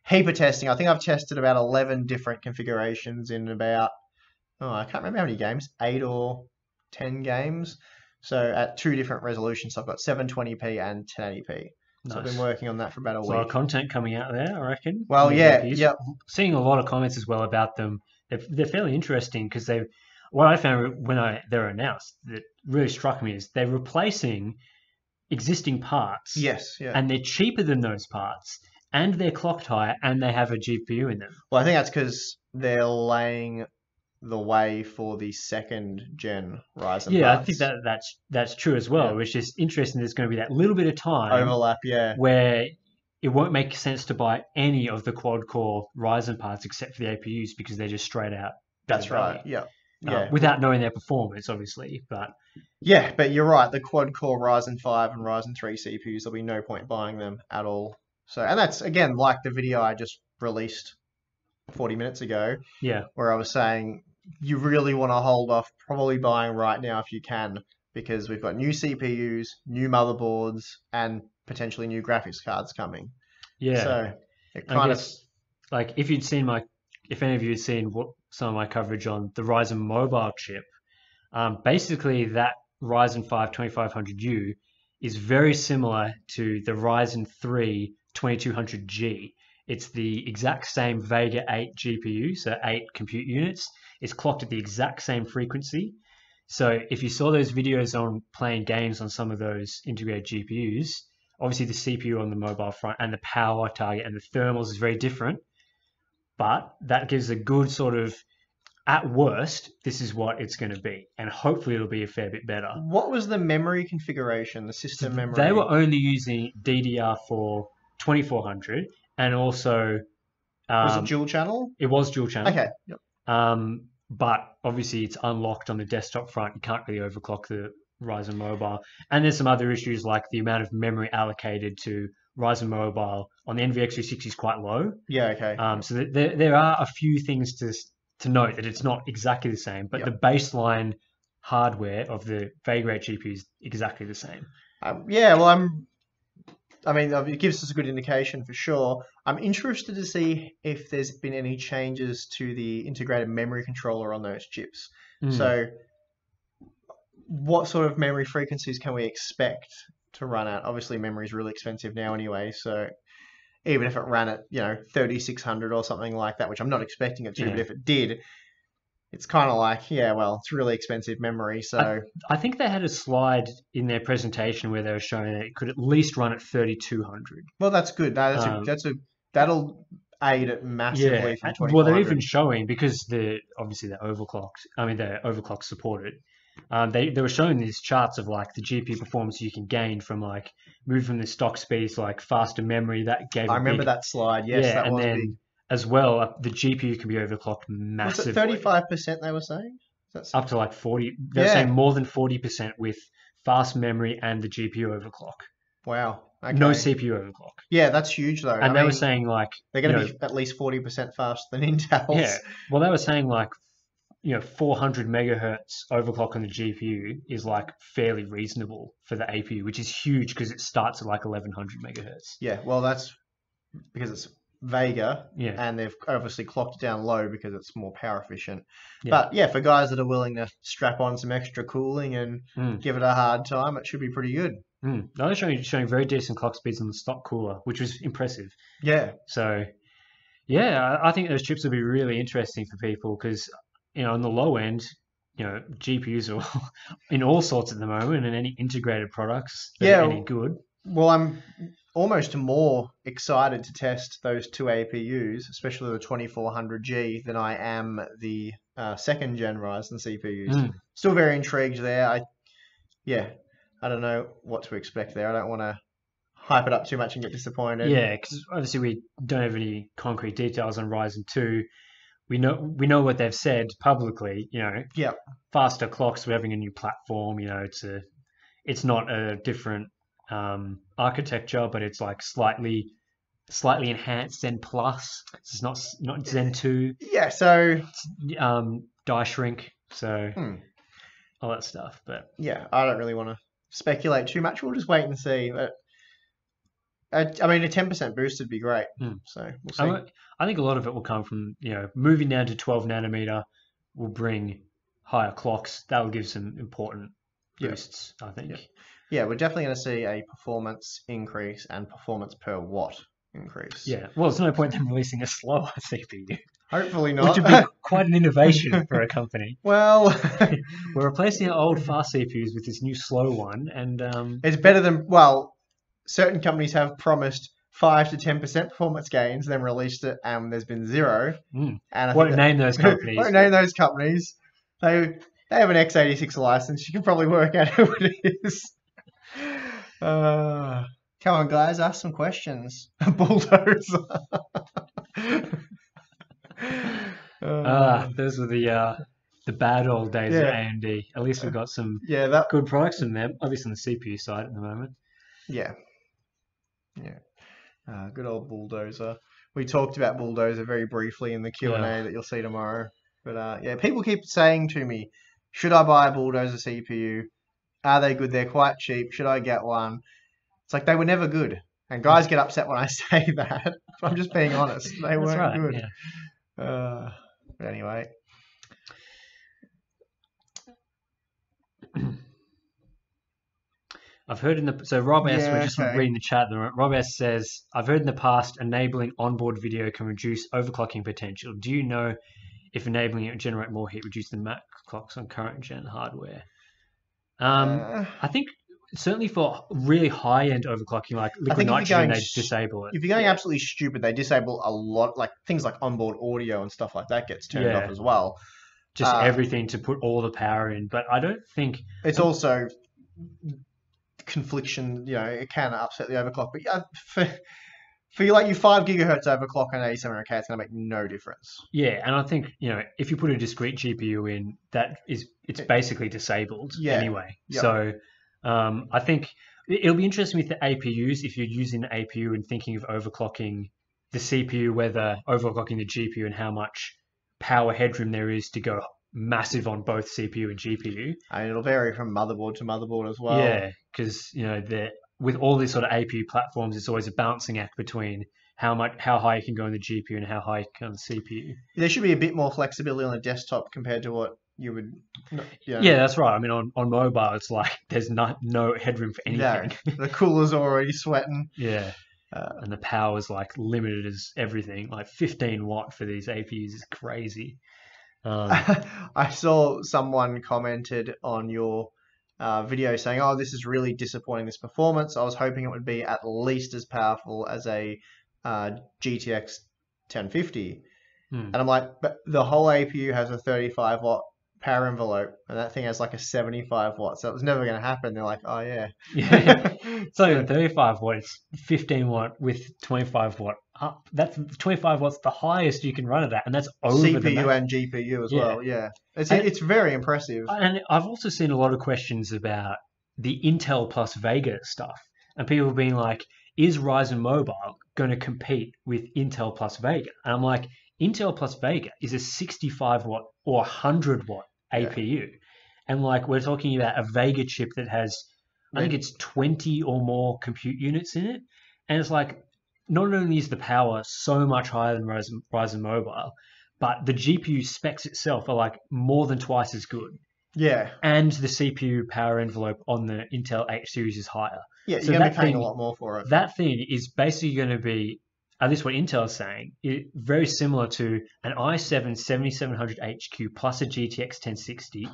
S2: Heap of testing. I think I've tested about 11 different configurations in about, I can't remember how many games, 8 or 10 games. So at 2 different resolutions. So I've got 720p and 1080p. Nice. So I've been working on that for about a week.
S1: A lot of content coming out there, I reckon.
S2: Well, yeah.
S1: Seeing a lot of comments as well about them. They're fairly interesting because what I found when they're announced that really struck me is they're replacing existing parts.
S2: Yes, yeah.
S1: And they're cheaper than those parts. And they're clocked higher, and they have a GPU in them.
S2: Well, I think that's because they're laying the way for the second gen Ryzen.
S1: Yeah,
S2: parts.
S1: I think that's true as well. Which is interesting. There's going to be that little bit of time
S2: overlap,
S1: where it won't make sense to buy any of the quad core Ryzen parts except for the APUs because they're just straight out.
S2: That's right. Yeah.
S1: Without knowing their performance, obviously, but
S2: yeah, but you're right. The quad core Ryzen 5 and Ryzen 3 CPUs, there'll be no point buying them at all. So, and that's, again, like the video I just released 40 minutes ago.
S1: Yeah.
S2: Where I was saying you really want to hold off probably buying right now if you can, because we've got new CPUs, new motherboards, and potentially new graphics cards coming.
S1: Yeah.
S2: So, it kind of...
S1: Like, if any of you had seen some of my coverage on the Ryzen mobile chip, basically that Ryzen 5 2500U is very similar to the Ryzen 3 2200G. It's the exact same Vega 8 GPU, so 8 compute units. It's clocked at the exact same frequency. So if you saw those videos on playing games on some of those integrated GPUs, obviously the CPU on the mobile front and the power target and the thermals is very different. But that gives a good sort of, at worst, this is what it's going to be. And hopefully it'll be a fair bit better.
S2: What was the memory configuration, the system memory?
S1: They were only using DDR4 2400 and also...
S2: was it dual channel?
S1: It was dual channel.
S2: Okay. Yep.
S1: But obviously it's unlocked on the desktop front. You can't really overclock the Ryzen Mobile. And there's some other issues like the amount of memory allocated to Ryzen Mobile on the NVX 360 is quite low.
S2: Yeah, okay.
S1: So there are a few things to note that it's not exactly the same, but the baseline hardware of the Vega 8 GPU is exactly the same.
S2: Yeah, well, I mean, it gives us a good indication for sure. I'm interested to see if there's been any changes to the integrated memory controller on those chips. So what sort of memory frequencies can we expect to run at? Obviously, memory is really expensive now anyway, so even if it ran at, 3600 or something like that, which I'm not expecting it to, but if it did, it's kind of like, it's really expensive memory. So
S1: I think they had a slide in their presentation where they were showing that it could at least run at 3200.
S2: Well, that's good. That'll aid it massively from 2500.
S1: Well, they're even showing, because obviously they're overclocked. I mean, they're overclock supported. They were showing these charts of like the GPU performance you can gain from like moving from the stock speeds to like faster memory. That gave.
S2: I remember that slide. Yes, that
S1: and
S2: was
S1: then
S2: big.
S1: As well, the GPU can be overclocked massively.
S2: Was it 35% they were saying?
S1: Up to like 40. They were saying more than 40% with fast memory and the GPU overclock.
S2: Wow. Okay.
S1: No CPU overclock.
S2: Yeah, that's huge though.
S1: And they were saying like
S2: they're going to be at least 40% faster than Intel's.
S1: Yeah. Well, they were saying like 400 megahertz overclock on the GPU is like fairly reasonable for the APU, which is huge because it starts at like 1100 megahertz.
S2: Yeah. Well, that's because it's Vega,
S1: Yeah.
S2: and they've obviously clocked it down low because it's more power efficient. Yeah. But for guys that are willing to strap on some extra cooling and give it a hard time, it should be pretty good.
S1: They're showing very decent clock speeds on the stock cooler, which was impressive.
S2: Yeah.
S1: So, I think those chips will be really interesting for people because, on the low end, GPUs are in all sorts at the moment, and any integrated products that are any good.
S2: Well, I'm almost more excited to test those two APUs, especially the 2400G, than I am the second gen Ryzen CPUs. Still very intrigued there. I don't know what to expect there. I don't want to hype it up too much and get disappointed.
S1: Yeah, because obviously we don't have any concrete details on Ryzen 2. We know what they've said publicly. Faster clocks. We're having a new platform. It's not a different architecture, but it's like slightly enhanced Zen Plus. It's not Zen 2.
S2: Yeah. So
S1: die shrink. So all that stuff. But
S2: I don't really want to speculate too much. We'll just wait and see. But I mean, a 10% boost would be great. So we'll see.
S1: I think a lot of it will come from moving down to 12 nanometer will bring higher clocks. That will give some important boosts. I think.
S2: Yeah, we're definitely going to see a performance increase and performance per watt increase.
S1: Yeah. Well, there's no point in them releasing a slower CPU.
S2: Hopefully not.
S1: Which would be quite an innovation for a company.
S2: Well,
S1: we're replacing our old fast CPUs with this new slow one, and
S2: it's better than certain companies have promised 5 to 10% performance gains, then released it, and there's been zero.
S1: And won't name those companies.
S2: Won't name those companies. They have an x86 license. You can probably work out who it is. Come on, guys, ask some questions. Bulldozer.
S1: Those were the bad old days of AMD. At least we've got some good products in there. Obviously on the CPU side at the moment.
S2: Yeah. Good old Bulldozer. We talked about Bulldozer very briefly in the Q&A that you'll see tomorrow. But people keep saying to me, should I buy a Bulldozer CPU? Are they good? They're quite cheap. Should I get one? It's like they were never good. And guys get upset when I say that. I'm just being honest. They weren't good. Yeah. But anyway.
S1: I've heard so Rob S, we're just reading the chat. Rob S says, I've heard in the past enabling onboard video can reduce overclocking potential. Do you know if enabling it would generate more heat, reduce the max clocks on current gen hardware? I think certainly for really high-end overclocking, like liquid nitrogen, they disable it.
S2: If you're going absolutely stupid, they disable a lot, like things like onboard audio and stuff like that gets turned off as well.
S1: Just everything to put all the power in. But I don't think...
S2: It's also confliction, it can upset the overclock. But for your 5 gigahertz overclock on 8700K, it's going to make no difference.
S1: Yeah, and I think, if you put a discrete GPU in, it's basically disabled anyway. Yep. So I think it'll be interesting with the APUs if you're using the APU and thinking of overclocking the CPU, whether overclocking the GPU and how much power headroom there is to go massive on both CPU and GPU.
S2: And it'll vary from motherboard to motherboard as well.
S1: Yeah, because, with all these sort of APU platforms, it's always a balancing act between how high you can go on the GPU and how high you can go on the CPU.
S2: There should be a bit more flexibility on the desktop compared to what you would.
S1: Yeah, that's right. I mean, on mobile, it's like there's no headroom for anything.
S2: No, the cooler's already sweating.
S1: Yeah. And the power is like limited as everything. Like 15 watt for these APUs is crazy.
S2: I saw someone commented on your video saying, "Oh, this is really disappointing, this performance. I was hoping it would be at least as powerful as a GTX 1050." And I'm like, but the whole APU has a 35 watt power envelope, and that thing has like a 75 watt, so it was never going to happen. They're like, oh yeah.
S1: It's not even 35 watt, it's 15 watt with 25 watt up. That's 25 watts the highest you can run it at, and that's over
S2: CPU and GPU as well. Yeah, it's very impressive.
S1: And I've also seen a lot of questions about the Intel plus Vega stuff, and people being like, is Ryzen Mobile going to compete with Intel plus Vega? And I'm like, Intel plus Vega is a 65 watt or 100 watt APU. And like, we're talking about a Vega chip that has, I think it's 20 or more compute units in it. And it's like, not only is the power so much higher than Ryzen Mobile, but the GPU specs itself are like more than twice as good.
S2: Yeah.
S1: And the CPU power envelope on the Intel H series is higher.
S2: Yeah, so you're going to be paying a lot more for it.
S1: That thing is basically going to be, at least what Intel is saying, very similar to an i7 7700HQ plus a GTX 1060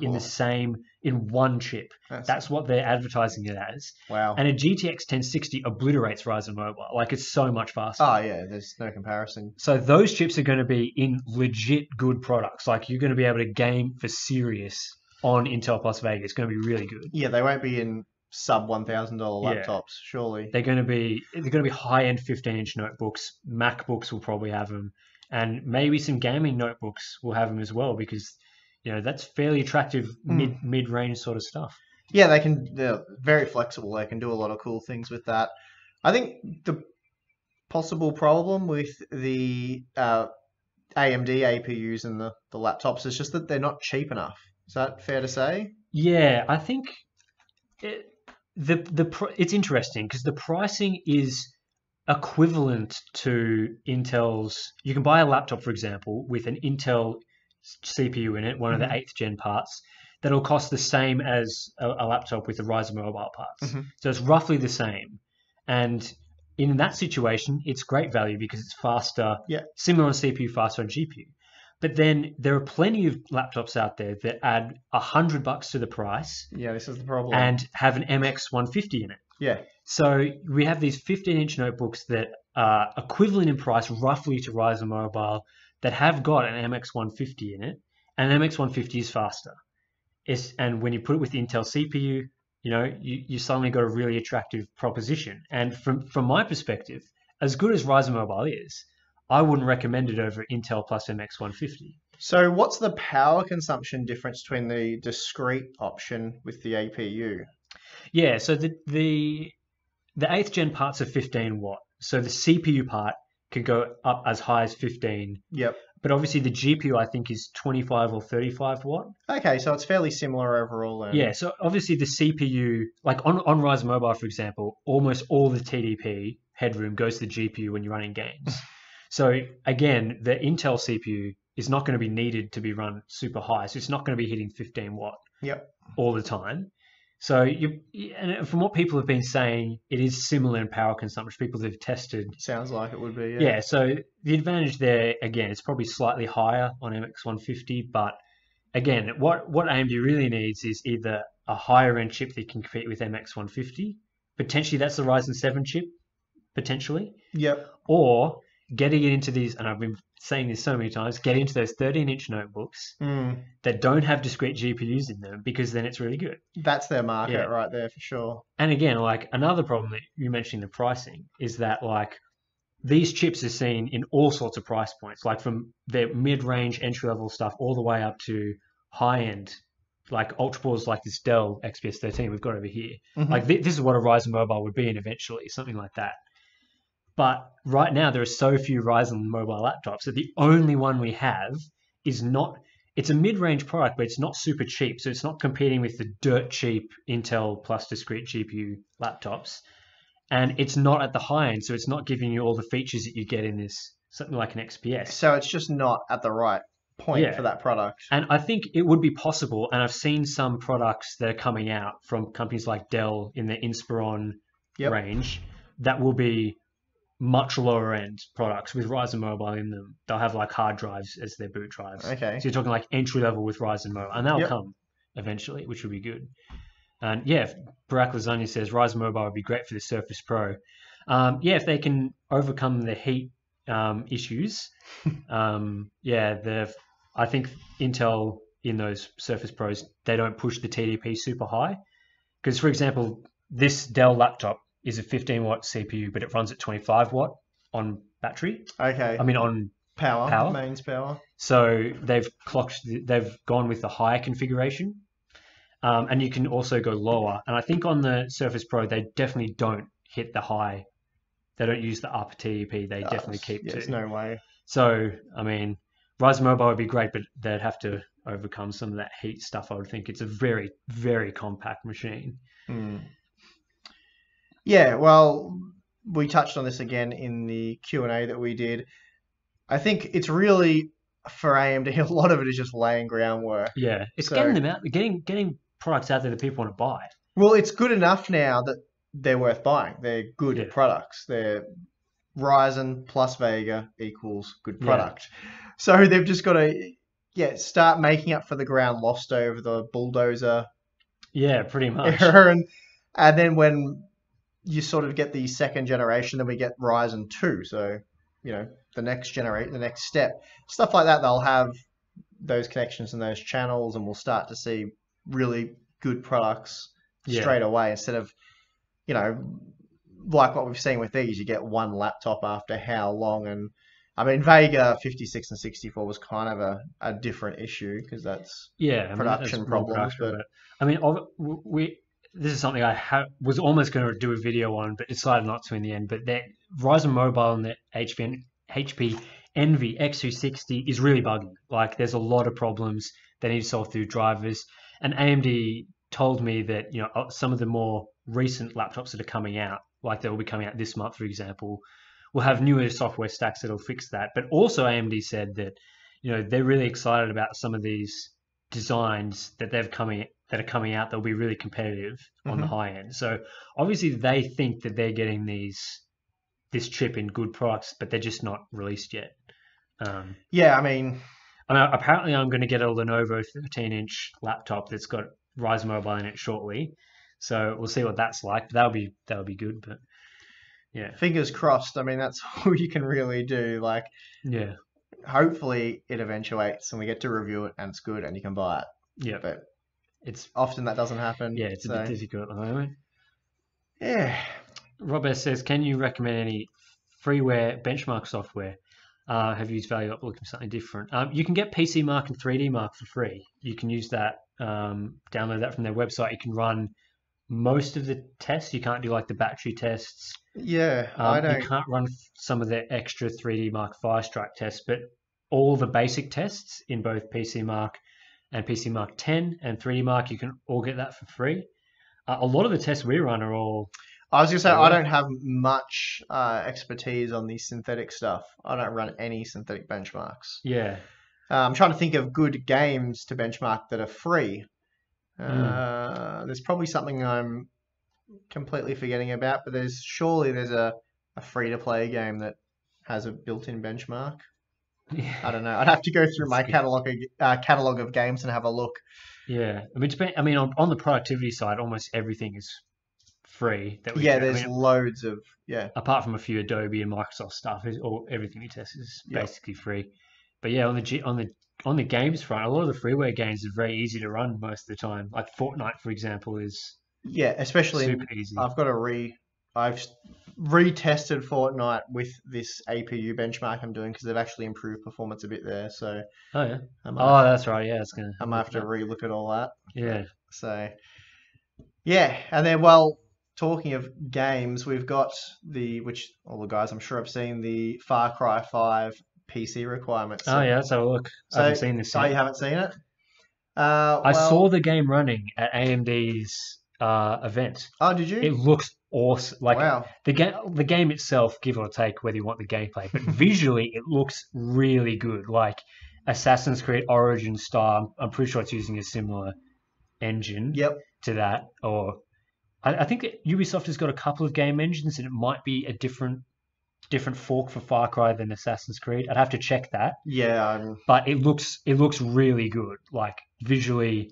S1: in one chip. That's what they're advertising it as.
S2: Wow.
S1: And a GTX 1060 obliterates Ryzen Mobile. Like, it's so much faster.
S2: Oh yeah, there's no comparison.
S1: So those chips are going to be in legit good products. Like, you're going to be able to game for serious on Intel plus Vega. It's going to be really good.
S2: Yeah, they won't be in sub $1,000 laptops, surely.
S1: They're going to be high-end 15-inch notebooks. MacBooks will probably have them, and maybe some gaming notebooks will have them as well, because that's fairly attractive mid-range sort of stuff.
S2: Yeah, they're very flexible. They can do a lot of cool things with that. I think the possible problem with the AMD APUs and the laptops is just that they're not cheap enough. Is that fair to say?
S1: Yeah, I think it's interesting because the pricing is equivalent to Intel's. You can buy a laptop, for example, with an Intel CPU in it, one of the 8th gen parts, that'll cost the same as a laptop with the Ryzen Mobile parts. So it's roughly the same. And in that situation, it's great value because it's faster, similar on CPU, faster on GPU. But then there are plenty of laptops out there that add $100 to the price.
S2: Yeah, this is the problem.
S1: And have an MX 150 in it.
S2: Yeah.
S1: So we have these 15-inch notebooks that are equivalent in price roughly to Ryzen Mobile that have got an MX 150 in it. And an MX 150 is faster. And when you put it with the Intel CPU, you suddenly got a really attractive proposition. And from my perspective, as good as Ryzen Mobile is, I wouldn't recommend it over Intel plus MX 150.
S2: So what's the power consumption difference between the discrete option with the APU?
S1: Yeah, so the 8th gen parts are 15 watt. So the CPU part could go up as high as 15.
S2: Yep.
S1: But obviously the GPU, I think, is 25 or 35 watt.
S2: Okay, so it's fairly similar overall then.
S1: Yeah, so obviously the CPU, like on Ryzen Mobile, for example, almost all the TDP headroom goes to the GPU when you're running games. So again, the Intel CPU is not going to be needed to be run super high. So it's not going to be hitting 15 watt all the time. So and from what people have been saying, it is similar in power consumption. People that have tested.
S2: Sounds like it would be,
S1: Yeah, so the advantage there, again, it's probably slightly higher on MX 150. But again, what AMD really needs is either a higher end chip that can compete with MX 150. Potentially that's the Ryzen 7 chip, potentially.
S2: Yep.
S1: Or getting it into these, and I've been saying this so many times, get into those 13-inch notebooks that don't have discrete GPUs in them, because then it's really good.
S2: That's their market right there for sure.
S1: And again, like another problem that you mentioned, the pricing, is that like these chips are seen in all sorts of price points, like from their mid-range entry-level stuff all the way up to high-end, like ultra boards like this Dell XPS 13 we've got over here. Like this is what a Ryzen Mobile would be in eventually, something like that. But right now, there are so few Ryzen mobile laptops that the only one we have is not, it's a mid-range product, but it's not super cheap. So it's not competing with the dirt cheap Intel plus discrete GPU laptops. and it's not at the high end, so it's not giving you all the features that you get in this something like an XPS.
S2: So it's just not at the right point
S1: Yeah.
S2: for that product.
S1: And I think it would be possible, and I've seen some products that are coming out from companies like Dell in the Inspiron
S2: Yep.
S1: range that will be much lower end products with Ryzen Mobile in them. They'll have like hard drives as their boot drives.
S2: Okay.
S1: So you're talking like entry level with Ryzen Mobile, and they'll
S2: Yep.
S1: come eventually, which will be good. And yeah, Barack Lasagna says Ryzen Mobile would be great for the Surface Pro. Yeah, if they can overcome the heat issues, I think Intel in those Surface Pros, they don't push the TDP super high. Because, for example, this Dell laptop is a 15-watt CPU, but it runs at 25 watt on battery.
S2: Okay.
S1: I mean, on
S2: Power. Mains power.
S1: so they've gone with the higher configuration, and you can also go lower. And I think on the Surface Pro, they definitely don't hit the high. They don't use the upper TDP. They definitely keep
S2: There's
S1: to.
S2: no way.
S1: So, I mean, Ryzen Mobile would be great, but they'd have to overcome some of that heat stuff, I would think. It's a very, very compact machine.
S2: Yeah, well, we touched on this again in the Q&A that we did. I think it's really, for AMD, a lot of it is just laying groundwork.
S1: Yeah, it's
S2: So-
S1: getting them out, getting products out there that people want to buy.
S2: Well, it's good enough now that they're worth buying. They're good
S1: Yeah.
S2: products. They're Ryzen plus Vega equals good
S1: Yeah.
S2: product. So they've just got to start making up for the ground lost over the bulldozer
S1: Yeah, pretty much.
S2: era. And then when you sort of get the second generation, then we get Ryzen 2. So, the next generation, the next step, stuff like that, they'll have those connections and those channels, and we'll start to see really good products
S1: Yeah.
S2: straight away instead of, like what we've seen with these, you get one laptop after how long. And I mean, Vega 56 and 64 was kind of a different issue because that's
S1: Yeah, I mean,
S2: production
S1: that's more
S2: problems,
S1: production, I mean, this is something I was almost going to do a video on, but decided not to in the end. But that Ryzen Mobile and the HP Envy X260 is really buggy. Like, there's a lot of problems they need to solve through drivers. And AMD told me that some of the more recent laptops that are coming out, like they will be coming out this month, for example, will have newer software stacks that'll fix that. But also AMD said that they're really excited about some of these designs that are coming out that'll be really competitive on the high end. So obviously they think that they're getting this chip in good products, but they're just not released yet.
S2: Yeah, I mean,
S1: apparently I'm going to get a Lenovo 13-inch laptop that's got Ryzen Mobile in it shortly. So we'll see what that's like. That'll be good, but yeah.
S2: fingers crossed. I mean, that's all you can really do. Like,
S1: Yeah.
S2: hopefully it eventuates and we get to review it and it's good and you can buy it.
S1: Yeah.
S2: But
S1: It's
S2: often that doesn't happen.
S1: it's a bit difficult at the moment.
S2: Yeah.
S1: Rob S says, can you recommend any freeware benchmark software? Have you used Value Up looking for something different? You can get PC Mark and 3D Mark for free. You can use that, download that from their website. You can run most of the tests. You can't do like the battery tests.
S2: Yeah, I don't.
S1: You can't run some of the extra 3D Mark Firestrike tests, but all the basic tests in both PC Mark and PC Mark 10 and 3D Mark, you can all get that for free. A lot of the tests we run are all...
S2: I was going to say, I don't have much expertise on the synthetic stuff. I don't run any synthetic benchmarks.
S1: Yeah.
S2: I'm trying to think of good games to benchmark that are free. There's probably something I'm completely forgetting about, but surely there's a free-to-play game that has a built-in benchmark. I don't know. I'd have to go through my catalog of games and have a look.
S1: Yeah. I mean, on the productivity side, almost everything is free.
S2: There's loads of
S1: apart from a few Adobe and Microsoft stuff, everything you test is basically free. But yeah, on the games front, a lot of the freeware games are very easy to run most of the time. Like Fortnite, for example, is
S2: especially
S1: super easy.
S2: I've retested Fortnite with this APU benchmark I'm doing because they've actually improved performance a bit there. So
S1: that's right. Yeah,
S2: I might have to relook at all that.
S1: Yeah.
S2: So and then talking of games, we've got which all the guys I'm sure have seen the Far Cry 5 PC requirements.
S1: Let's have a look. I haven't seen this yet.
S2: You haven't seen it?
S1: I saw the game running at AMD's event.
S2: Oh, did you?
S1: It looks awesome. Like
S2: Wow.
S1: the game itself, give or take whether you want the gameplay, but visually it looks really good. Like Assassin's Creed Origins style. I'm pretty sure it's using a similar engine
S2: Yep.
S1: to that. Or I think that Ubisoft has got a couple of game engines, and it might be a different fork for Far Cry than Assassin's Creed. I'd have to check that.
S2: Yeah.
S1: But it looks really good. Like visually.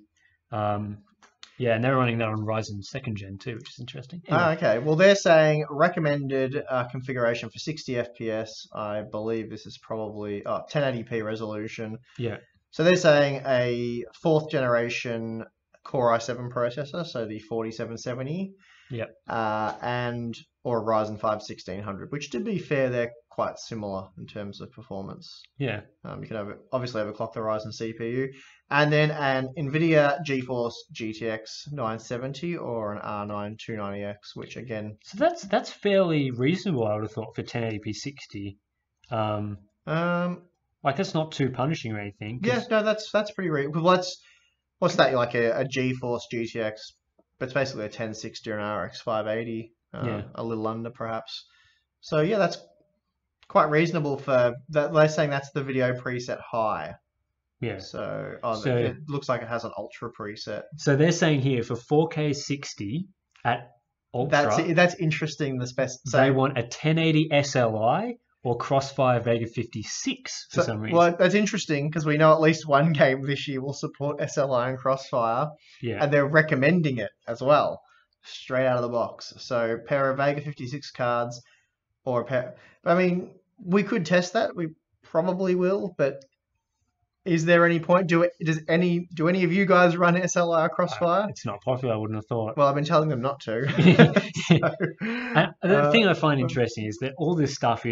S1: Yeah, and they're running that on Ryzen 2nd Gen too, which is interesting. Anyway.
S2: Okay. Well, they're saying recommended configuration for 60 FPS. I believe this is probably 1080p resolution.
S1: Yeah.
S2: So they're saying a 4th generation Core i7 processor, so the 4770.
S1: Yep.
S2: Or a Ryzen 5 1600, which to be fair, they're quite similar in terms of performance.
S1: Yeah.
S2: You can obviously overclock the Ryzen CPU. And then an NVIDIA GeForce GTX 970 or an R9 290X, which again...
S1: So that's fairly reasonable, I would have thought, for 1080p 60. Like, that's not too punishing or anything.
S2: Yeah, no, that's pretty reasonable. What's that, like a GeForce GTX, but it's basically a 1060 or an RX 580, a little under perhaps. So yeah, that's quite reasonable for that. They're saying that's the video preset high.
S1: Yeah.
S2: So it looks like it has an ultra preset.
S1: So they're saying here for 4K 60 at ultra.
S2: That's interesting.
S1: They want a 1080 SLI or Crossfire Vega 56 for some reason.
S2: Well, that's interesting because we know at least one game this year will support SLI and Crossfire.
S1: Yeah.
S2: And they're recommending it as well, straight out of the box. So a pair of Vega 56 cards or a pair... I mean, we could test that. We probably will, but is there any point? Do any of you guys run SLI or Crossfire?
S1: It's not popular, I wouldn't have thought.
S2: Well, I've been telling them not to.
S1: The thing I find interesting is that all this stuff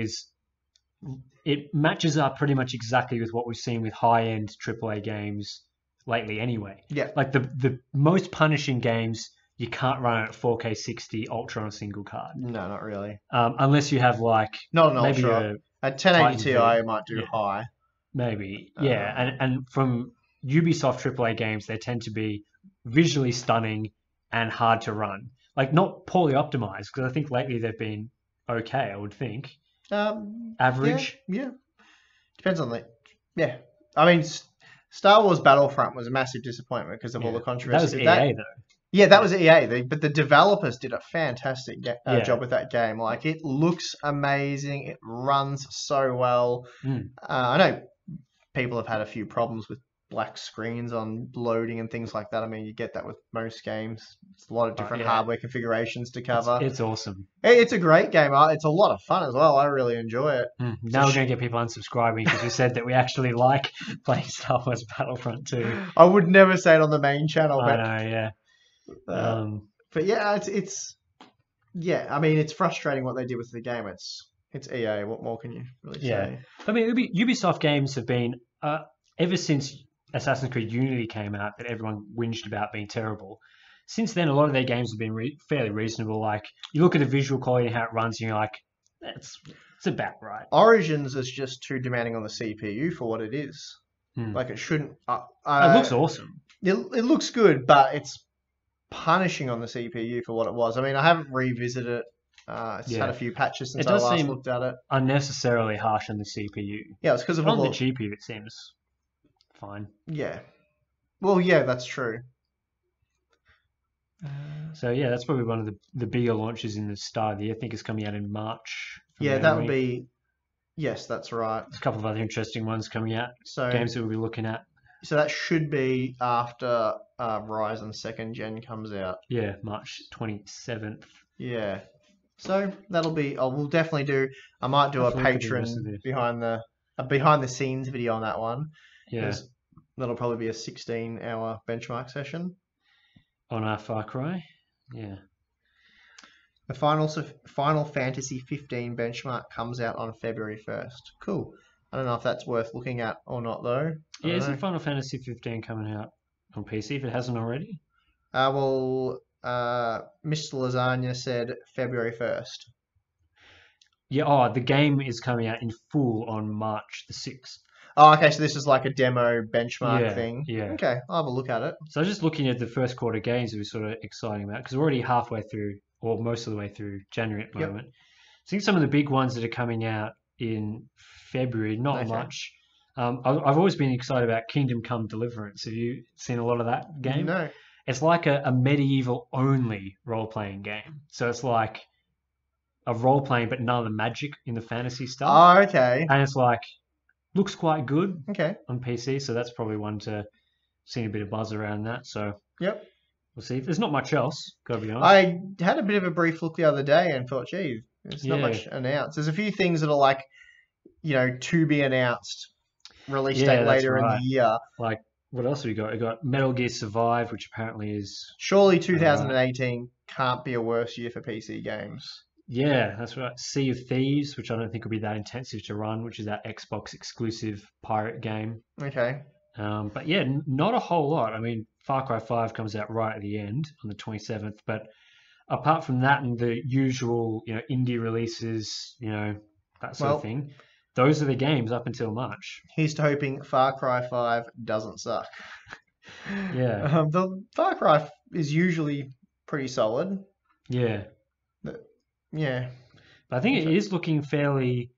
S1: it matches up pretty much exactly with what we've seen with high-end AAA games lately anyway.
S2: Yeah.
S1: Like the most punishing games, you can't run it at 4K 60 Ultra on a single card.
S2: No, not really.
S1: Unless you have like...
S2: Not an
S1: maybe
S2: Ultra. A 1080 Ti might do high.
S1: Maybe, yeah. And from Ubisoft AAA games, they tend to be visually stunning and hard to run. Like, not poorly optimized, because I think lately they've been okay, I would think. Average?
S2: Yeah. Depends on the... Yeah. I mean, Star Wars Battlefront was a massive disappointment because of all the controversy.
S1: That was EA, though.
S2: Yeah, that was EA, but the developers did a fantastic job with that game. Like, it looks amazing. It runs so well. I know people have had a few problems with black screens on loading and things like that. I mean, you get that with most games. It's a lot of different hardware configurations to cover.
S1: It's awesome.
S2: It's a great game. It's a lot of fun as well. I really enjoy it.
S1: Now we're going to get people unsubscribing because we said that we actually like playing Star Wars Battlefront 2.
S2: I would never say it on the main channel.
S1: I know, yeah.
S2: But yeah, it's I mean, it's frustrating what they did with the game. It's EA. What more can you really say?
S1: I mean, Ubisoft games have been ever since Assassin's Creed Unity came out that everyone whinged about being terrible. Since then, a lot of their games have been fairly reasonable. Like, you look at the visual quality and how it runs, and you're like, it's about right.
S2: Origins is just too demanding on the CPU for what it is. Like, it shouldn't.
S1: It looks awesome.
S2: It looks good, but it's punishing on the CPU for what it was. I mean, I haven't revisited it. It's had a few patches since I last looked at it.
S1: Unnecessarily harsh on the CPU.
S2: Yeah, it's because of
S1: on the GPU. It seems fine.
S2: Yeah. Well, yeah, that's true.
S1: So yeah, that's probably one of the bigger launches in the start of the year. I think it's coming out in March.
S2: Yeah, that would be. Yes, that's right.
S1: There's a couple of other interesting ones coming out. So games that we'll be looking at.
S2: So that should be after Ryzen 2nd Gen comes out.
S1: Yeah, March 27th.
S2: Yeah. So that'll be. We'll definitely do. I might do a Patreon behind the scenes video on that one.
S1: Yeah.
S2: That'll probably be a 16-hour benchmark session.
S1: On our Far Cry. Yeah.
S2: The Final Fantasy 15 benchmark comes out on February 1st. Cool. I don't know if that's worth looking at or not, though.
S1: Yeah, isn't Final Fantasy 15 coming out on PC if it hasn't already?
S2: Mr. Lasagna said February 1st.
S1: Yeah, the game is coming out in full on March the 6th.
S2: Oh, okay. So this is like a demo benchmark
S1: Yeah,
S2: thing.
S1: yeah.
S2: Okay, I'll have a look at it.
S1: So just looking at the first quarter games, it was sort of exciting about because we're already halfway through, or most of the way through January at the
S2: Yep.
S1: moment. I think some of the big ones that are coming out in February, not
S2: Okay.
S1: much. I've always been excited about Kingdom Come Deliverance. Have you seen a lot of that game?
S2: No.
S1: It's like a medieval only role playing game. So it's like a role playing, but none of the magic in the fantasy stuff.
S2: Oh, okay.
S1: And it's like looks quite good
S2: Okay.
S1: on PC. So that's probably one to see a bit of buzz around that. So
S2: Yep.
S1: we'll see. There's not much else. Gotta be honest.
S2: I had a bit of a brief look the other day and thought, gee, there's not
S1: Yeah.
S2: much announced. There's a few things that are like, to be announced, release
S1: Yeah,
S2: date
S1: that's
S2: later in
S1: right.
S2: the year.
S1: Like what else have we got? We got Metal Gear Survive, which apparently is
S2: Surely 2018 can't be a worse year for PC games.
S1: yeah, that's right. Sea of Thieves, which I don't think will be that intensive to run, which is that Xbox exclusive pirate game.
S2: Okay.
S1: But yeah, not a whole lot. I mean, Far Cry 5 comes out right at the end on the 27th, but apart from that and the usual, indie releases, that sort of thing, those are the games up until March.
S2: Here's to hoping Far Cry 5 doesn't suck.
S1: Yeah.
S2: The Far Cry is usually pretty solid.
S1: Yeah.
S2: Yeah.
S1: But I think it is looking fairly,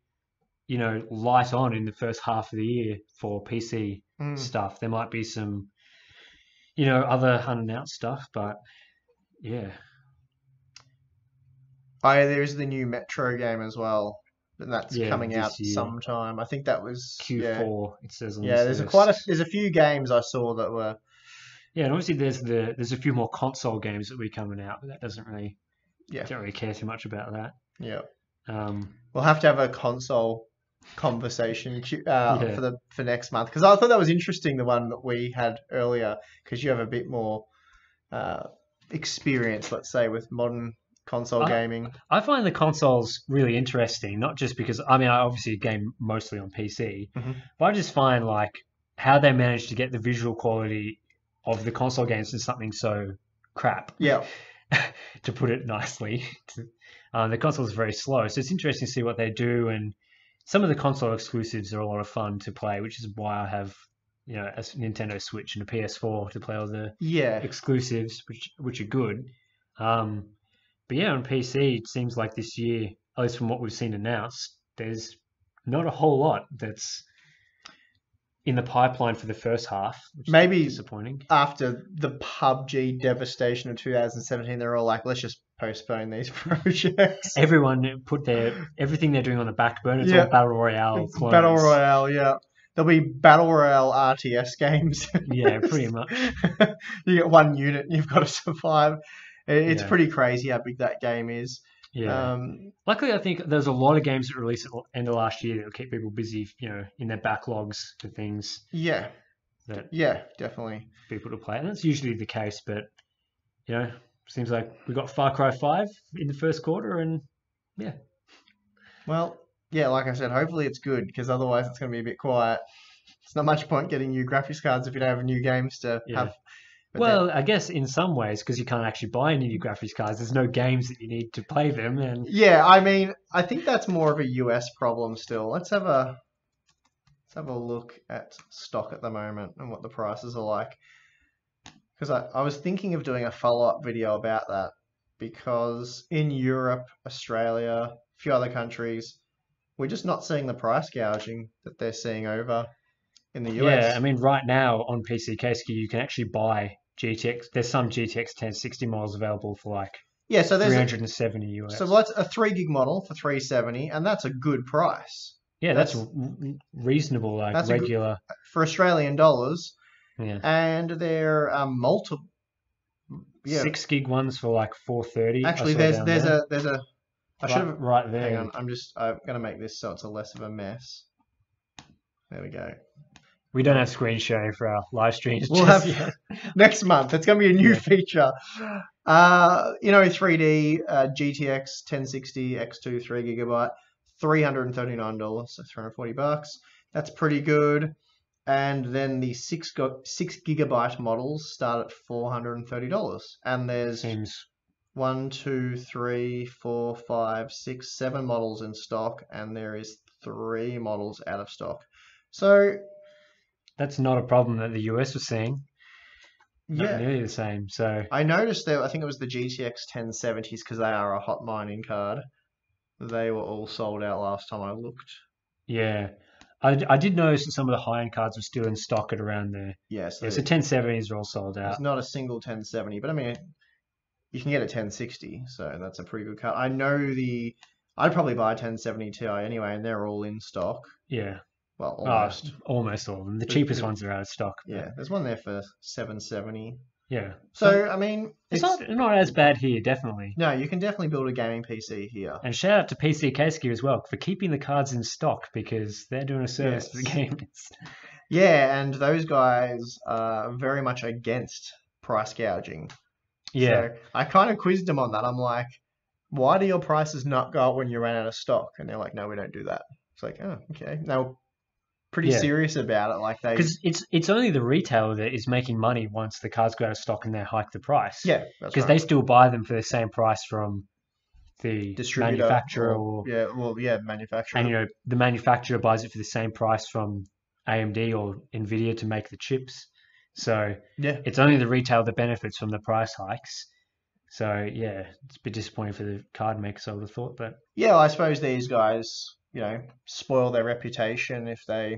S1: light on in the first half of the year for PC stuff. There might be some, other unannounced stuff, but yeah.
S2: There's the new Metro game as well, and that's
S1: Yeah,
S2: coming out
S1: this year.
S2: sometime. I think that was
S1: Q4, it says on
S2: Yeah,
S1: this
S2: there's
S1: list.
S2: there's a few games I saw that were
S1: Yeah, and obviously there's a few more console games that will be coming out, but that doesn't really don't really care too much about that.
S2: yeah.
S1: Um,
S2: We'll have to have a console conversation for next month because I thought that was interesting, the one that we had earlier, because you have a bit more experience, let's say, with modern console gaming.
S1: I find the consoles really interesting, not just because I obviously game mostly on PC, but I just find like how they manage to get the visual quality of the console games into something so crap.
S2: Yeah.
S1: To put it nicely. The console is very slow, so it's interesting to see what they do, and some of the console exclusives are a lot of fun to play, which is why I have a Nintendo Switch and a PS4 to play all the exclusives, which are good. But yeah, on PC, it seems like this year, at least from what we've seen announced, there's not a whole lot that's in the pipeline for the first half, which
S2: Maybe
S1: is disappointing.
S2: After the PUBG devastation of 2017, they're all like, let's just postpone these projects.
S1: Everyone put everything they're doing on the back burner. It's all Battle Royale clones.
S2: Battle Royale, yeah. There'll be Battle Royale RTS games.
S1: Yeah, pretty much.
S2: You get one unit and you've got to survive. It's pretty crazy how big that game is.
S1: Yeah. Luckily, I think there's a lot of games that released at the end of last year that will keep people busy, in their backlogs for things.
S2: Yeah. Yeah, definitely.
S1: People to play. And that's usually the case, but, seems like we got Far Cry 5 in the first quarter, and yeah.
S2: Well, yeah, like I said, hopefully it's good, because otherwise it's going to be a bit quiet. It's not much point getting new graphics cards if you don't have new games to have.
S1: Well, I guess in some ways, because you can't actually buy any new graphics cards, there's no games that you need to play them. And
S2: yeah, I think that's more of a US problem still. Let's have a look at stock at the moment and what the prices are like. Because I was thinking of doing a follow-up video about that, because in Europe, Australia, a few other countries, we're just not seeing the price gouging that they're seeing over in the US.
S1: Yeah, right now on PC Case Gear, you can actually buy GTX. There's some GTX 1060 models available for
S2: so there's
S1: 370 US.
S2: So that's a 3 gig model for 370, and that's a good price.
S1: Yeah, that's reasonable, that's regular
S2: for Australian dollars.
S1: Yeah,
S2: and they're multiple. Yeah,
S1: 6 gig ones for 430.
S2: Actually, there's a. I should have
S1: right there.
S2: Hang on, I'm gonna make this so it's a less of a mess. There we go.
S1: We don't have screen sharing for our live streams.
S2: We'll have next month. It's going to be a new feature. 3D GTX 1060 X2 3GB, $339, so $340. That's pretty good. And then the 6 gigabyte models start at $430. And there's 1, 2, 3, 4, 5, 6, 7 models in stock, and there is 3 models out of stock. So
S1: That's not a problem that the US was seeing. Not
S2: yeah,
S1: nearly the same. So
S2: I noticed that I think it was the GTX 1070s because they are a hot mining card. They were all sold out last time I looked.
S1: yeah, I did notice that some of the high-end cards were still in stock at around there.
S2: Yeah, so
S1: Yeah, so 1070s are all sold
S2: there's
S1: out.
S2: not a single 1070, but I mean, you can get a 1060, so that's a pretty good card. I know I'd probably buy a 1070 Ti anyway, and they're all in stock.
S1: Yeah.
S2: Well,
S1: Almost
S2: almost.
S1: all of them. The
S2: There's-
S1: cheapest
S2: there's-
S1: ones are out of stock. But
S2: Yeah, there's one there for 770.
S1: yeah.
S2: So, I mean,
S1: It's not as bad here, definitely.
S2: no, you can definitely build a gaming PC here.
S1: And shout out to PC Case Gear as well for keeping the cards in stock because they're doing a service to the
S2: Yes.
S1: gamers.
S2: Yeah, and those guys are very much against price gouging.
S1: Yeah.
S2: So I kind of quizzed them on that. I'm like, why do your prices not go up when you run out of stock? And they're like, no, we don't do that. It's like, oh, okay. They were pretty
S1: Yeah.
S2: serious about it. Like they,
S1: Because it's only the retailer that is making money once the cards go out of stock and they hike the price.
S2: yeah, that's
S1: Because
S2: right.
S1: they still buy them for the same price from the
S2: Distributor
S1: manufacturer
S2: manufacturer.
S1: and the manufacturer buys it for the same price from AMD or Nvidia to make the chips. So
S2: Yeah,
S1: it's only the retailer that benefits from the price hikes. So yeah, it's a bit disappointing for the card makers, I would have thought, but
S2: yeah. Well, I suppose these guys, spoil their reputation if they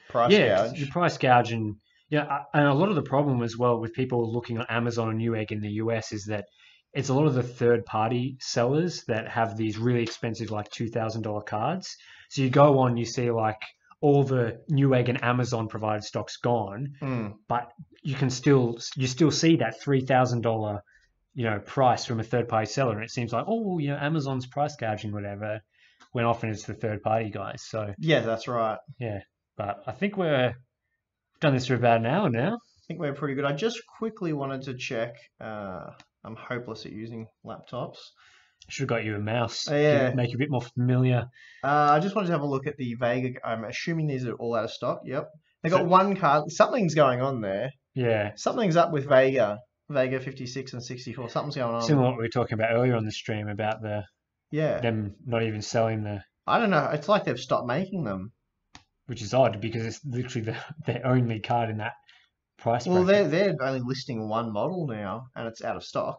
S2: price
S1: yeah, 'cause
S2: gouge.
S1: the price gouge and and a lot of the problem as well with people looking on Amazon or Newegg in the US is that it's a lot of the third-party sellers that have these really expensive, like $2,000 cards. So you go on, you see like all the Newegg and Amazon provided stock's gone,
S2: Mm.
S1: but you still see that $3,000 price from a third-party seller, and it seems like Amazon's price gouging whatever, when often it's the third-party guys. So
S2: Yeah, that's right.
S1: yeah, but I think we've done this for about an hour now.
S2: I think we're pretty good. I just quickly wanted to check. I'm hopeless at using laptops.
S1: Should have got you a mouse.
S2: Yeah.
S1: Make you a bit more familiar.
S2: I just wanted to have a look at the Vega. I'm assuming these are all out of stock. Yep. They got
S1: So-
S2: one card. Something's going on there.
S1: Yeah.
S2: Something's up with Vega. Vega 56 and 64. Something's going on.
S1: Similar to what we were talking about earlier on the stream about
S2: Yeah.
S1: them not even selling
S2: I don't know. It's like they've stopped making them.
S1: which is odd because it's literally their only card in that price
S2: Well,
S1: bracket.
S2: they're only listing one model now, and it's out of stock.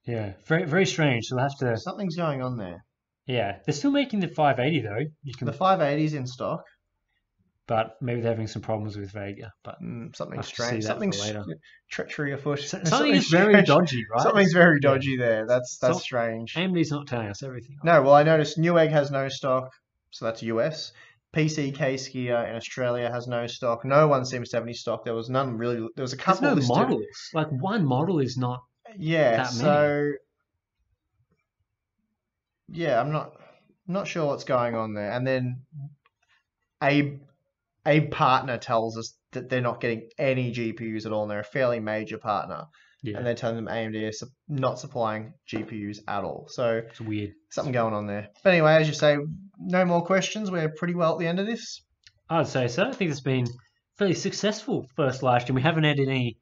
S1: Yeah, very very strange. So we'll have to.
S2: Something's going on there.
S1: Yeah, they're still making the 580 though. You can,
S2: The 580's in stock.
S1: but maybe they're having some problems with Vega. But
S2: Something
S1: I'll have to
S2: strange.
S1: see that for
S2: Something's
S1: later.
S2: treachery afoot.
S1: Something is very
S2: strange.
S1: dodgy, right?
S2: Something's very
S1: Yeah.
S2: dodgy there. That's
S1: So-
S2: strange.
S1: AMD's not telling us everything.
S2: No, well, I noticed Newegg has no stock, so that's US. PC Case Gear in Australia has no stock. No one seems to have any stock. There was none really. There was a
S1: There's
S2: couple
S1: no
S2: listed.
S1: models. Like one model is not.
S2: Yeah,
S1: that
S2: so yeah, I'm not sure what's going on there. And then a partner tells us that they're not getting any GPUs at all, and they're a fairly major partner.
S1: Yeah,
S2: And they're telling them AMD is not supplying GPUs at all. So
S1: it's weird.
S2: something going on there. But anyway, as you say, no more questions. We're pretty well at the end of this.
S1: I'd say so. I think it's been fairly successful first live stream. We haven't had any,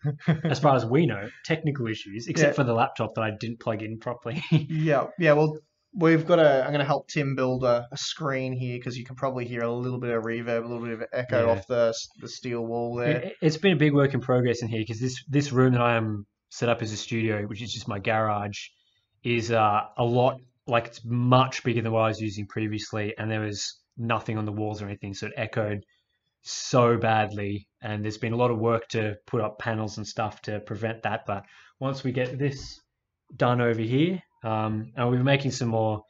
S1: as far as we know, technical issues, except
S2: Yeah.
S1: for the laptop that I didn't plug in properly.
S2: Yeah. Well, I'm going to help Tim build a screen here because you can probably hear a little bit of reverb, a little bit of echo
S1: Yeah.
S2: off the steel wall there.
S1: It's been a big work in progress in here because this room that I am set up as a studio, which is just my garage, is a lot, like it's much bigger than what I was using previously, and there was nothing on the walls or anything, so it echoed so badly, and there's been a lot of work to put up panels and stuff to prevent that. But once we get this done over here, and we'll be making some more,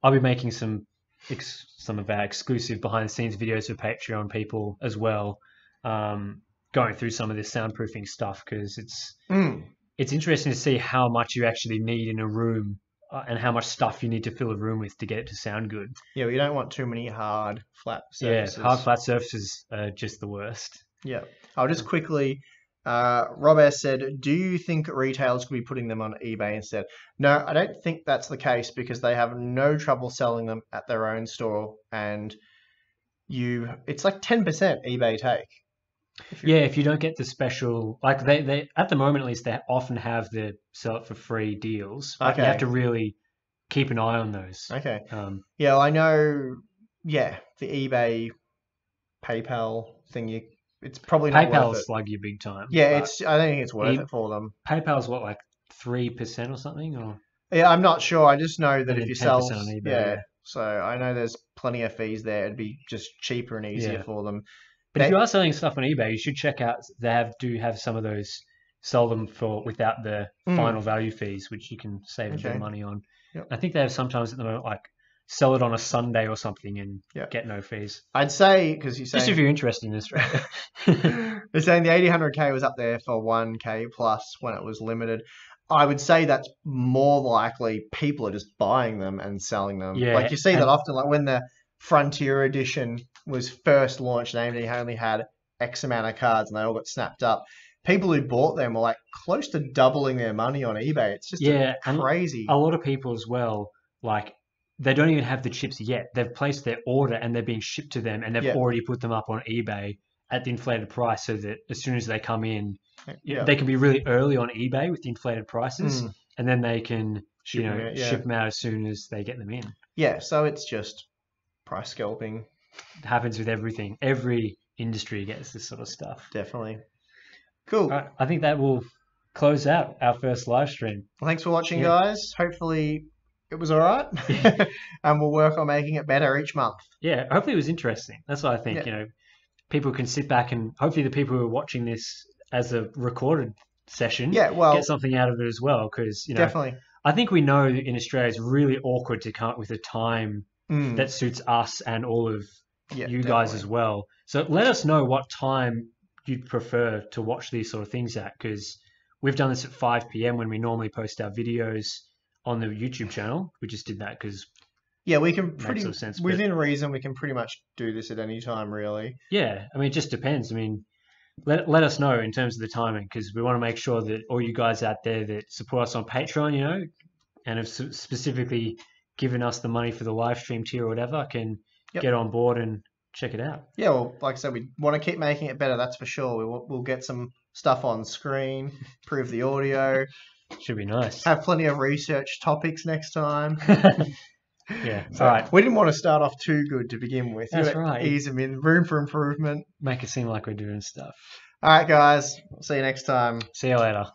S1: I'll be making some of our exclusive behind the scenes videos for Patreon people as well, going through some of this soundproofing stuff because it's interesting to see how much you actually need in a room and how much stuff you need to fill a room with to get it to sound good.
S2: Yeah, you don't want too many hard, flat
S1: Yeah,
S2: surfaces.
S1: hard flat surfaces are just the worst.
S2: Yeah. I'll just quickly, Rob S. said, do you think retailers could be putting them on eBay instead? No, I don't think that's the case because they have no trouble selling them at their own store, and it's like 10% eBay take.
S1: Yeah, if you don't get the special, like they at the moment at least, they often have the sell it for free deals. But you
S2: Okay.
S1: have to really keep an eye on those.
S2: Okay.
S1: Um,
S2: Yeah, well, I know, the eBay PayPal thing. It's probably not
S1: PayPal
S2: worth it.
S1: slug you big time.
S2: Yeah,
S1: but
S2: I don't think it's worth
S1: E-
S2: it for them.
S1: PayPal's what, like 3% or something, or
S2: Yeah, I'm not sure. I just know that
S1: and
S2: if
S1: then
S2: you
S1: 10%
S2: sell,
S1: on eBay.
S2: yeah. So I know there's plenty of fees there. It'd be just cheaper and easier
S1: Yeah.
S2: for them.
S1: But if you are selling stuff on eBay, you should check out. They do have some of those. Sell them for without the final value fees, which you can save a bit of money on.
S2: Yep.
S1: I think they have sometimes at the moment like sell it on a Sunday or something and get no fees.
S2: I'd say because you're saying
S1: Just if you're interested in this, right?
S2: they're saying the 800K was up there for 1K plus when it was limited. I would say that's more likely people are just buying them and selling them.
S1: Yeah,
S2: Like you see that often, like when the Frontier Edition was first launched, AMD only had X amount of cards and they all got snapped up. People who bought them were like close to doubling their money on eBay. It's just crazy.
S1: A lot of people as well, like they don't even have the chips yet. They've placed their order and they're being shipped to them and they've already put them up on eBay at the inflated price so that as soon as they come in, they can be really early on eBay with the inflated prices and then they can ship them out as soon as they get them in.
S2: Yeah, so it's just price scalping.
S1: It happens with everything. Every industry gets this sort of stuff.
S2: Definitely. Cool.
S1: Right, I think that will close out our first live stream.
S2: Well, thanks for watching, guys. Hopefully it was all right. And we'll work on making it better each month.
S1: Yeah, hopefully it was interesting. That's what I think. People can sit back and hopefully the people who are watching this as a recorded session get something out of it as well. Because,
S2: definitely.
S1: I think we know in Australia it's really awkward to come up with a time that suits us and all of you guys as well. So let us know what time you'd prefer to watch these sort of things at, because we've done this at 5 p.m. when we normally post our videos on the YouTube channel. We just did that because
S2: we can within reason we can pretty much do this at any time, really.
S1: Yeah, I mean, it just depends. I mean, let us know in terms of the timing, because we want to make sure that all you guys out there that support us on Patreon, and have specifically given us the money for the live stream tier or whatever, can get on board and check it out.
S2: Yeah, well, like I said, we want to keep making it better, that's for sure. We'll get some stuff on screen, improve the audio.
S1: Should be nice.
S2: Have plenty of research topics next time.
S1: Yeah,
S2: so
S1: all right.
S2: We didn't want to start off too good to begin with.
S1: That's right.
S2: Ease them in, room for improvement.
S1: Make it seem like we're doing stuff.
S2: All right, guys. See you next time.
S1: See you later.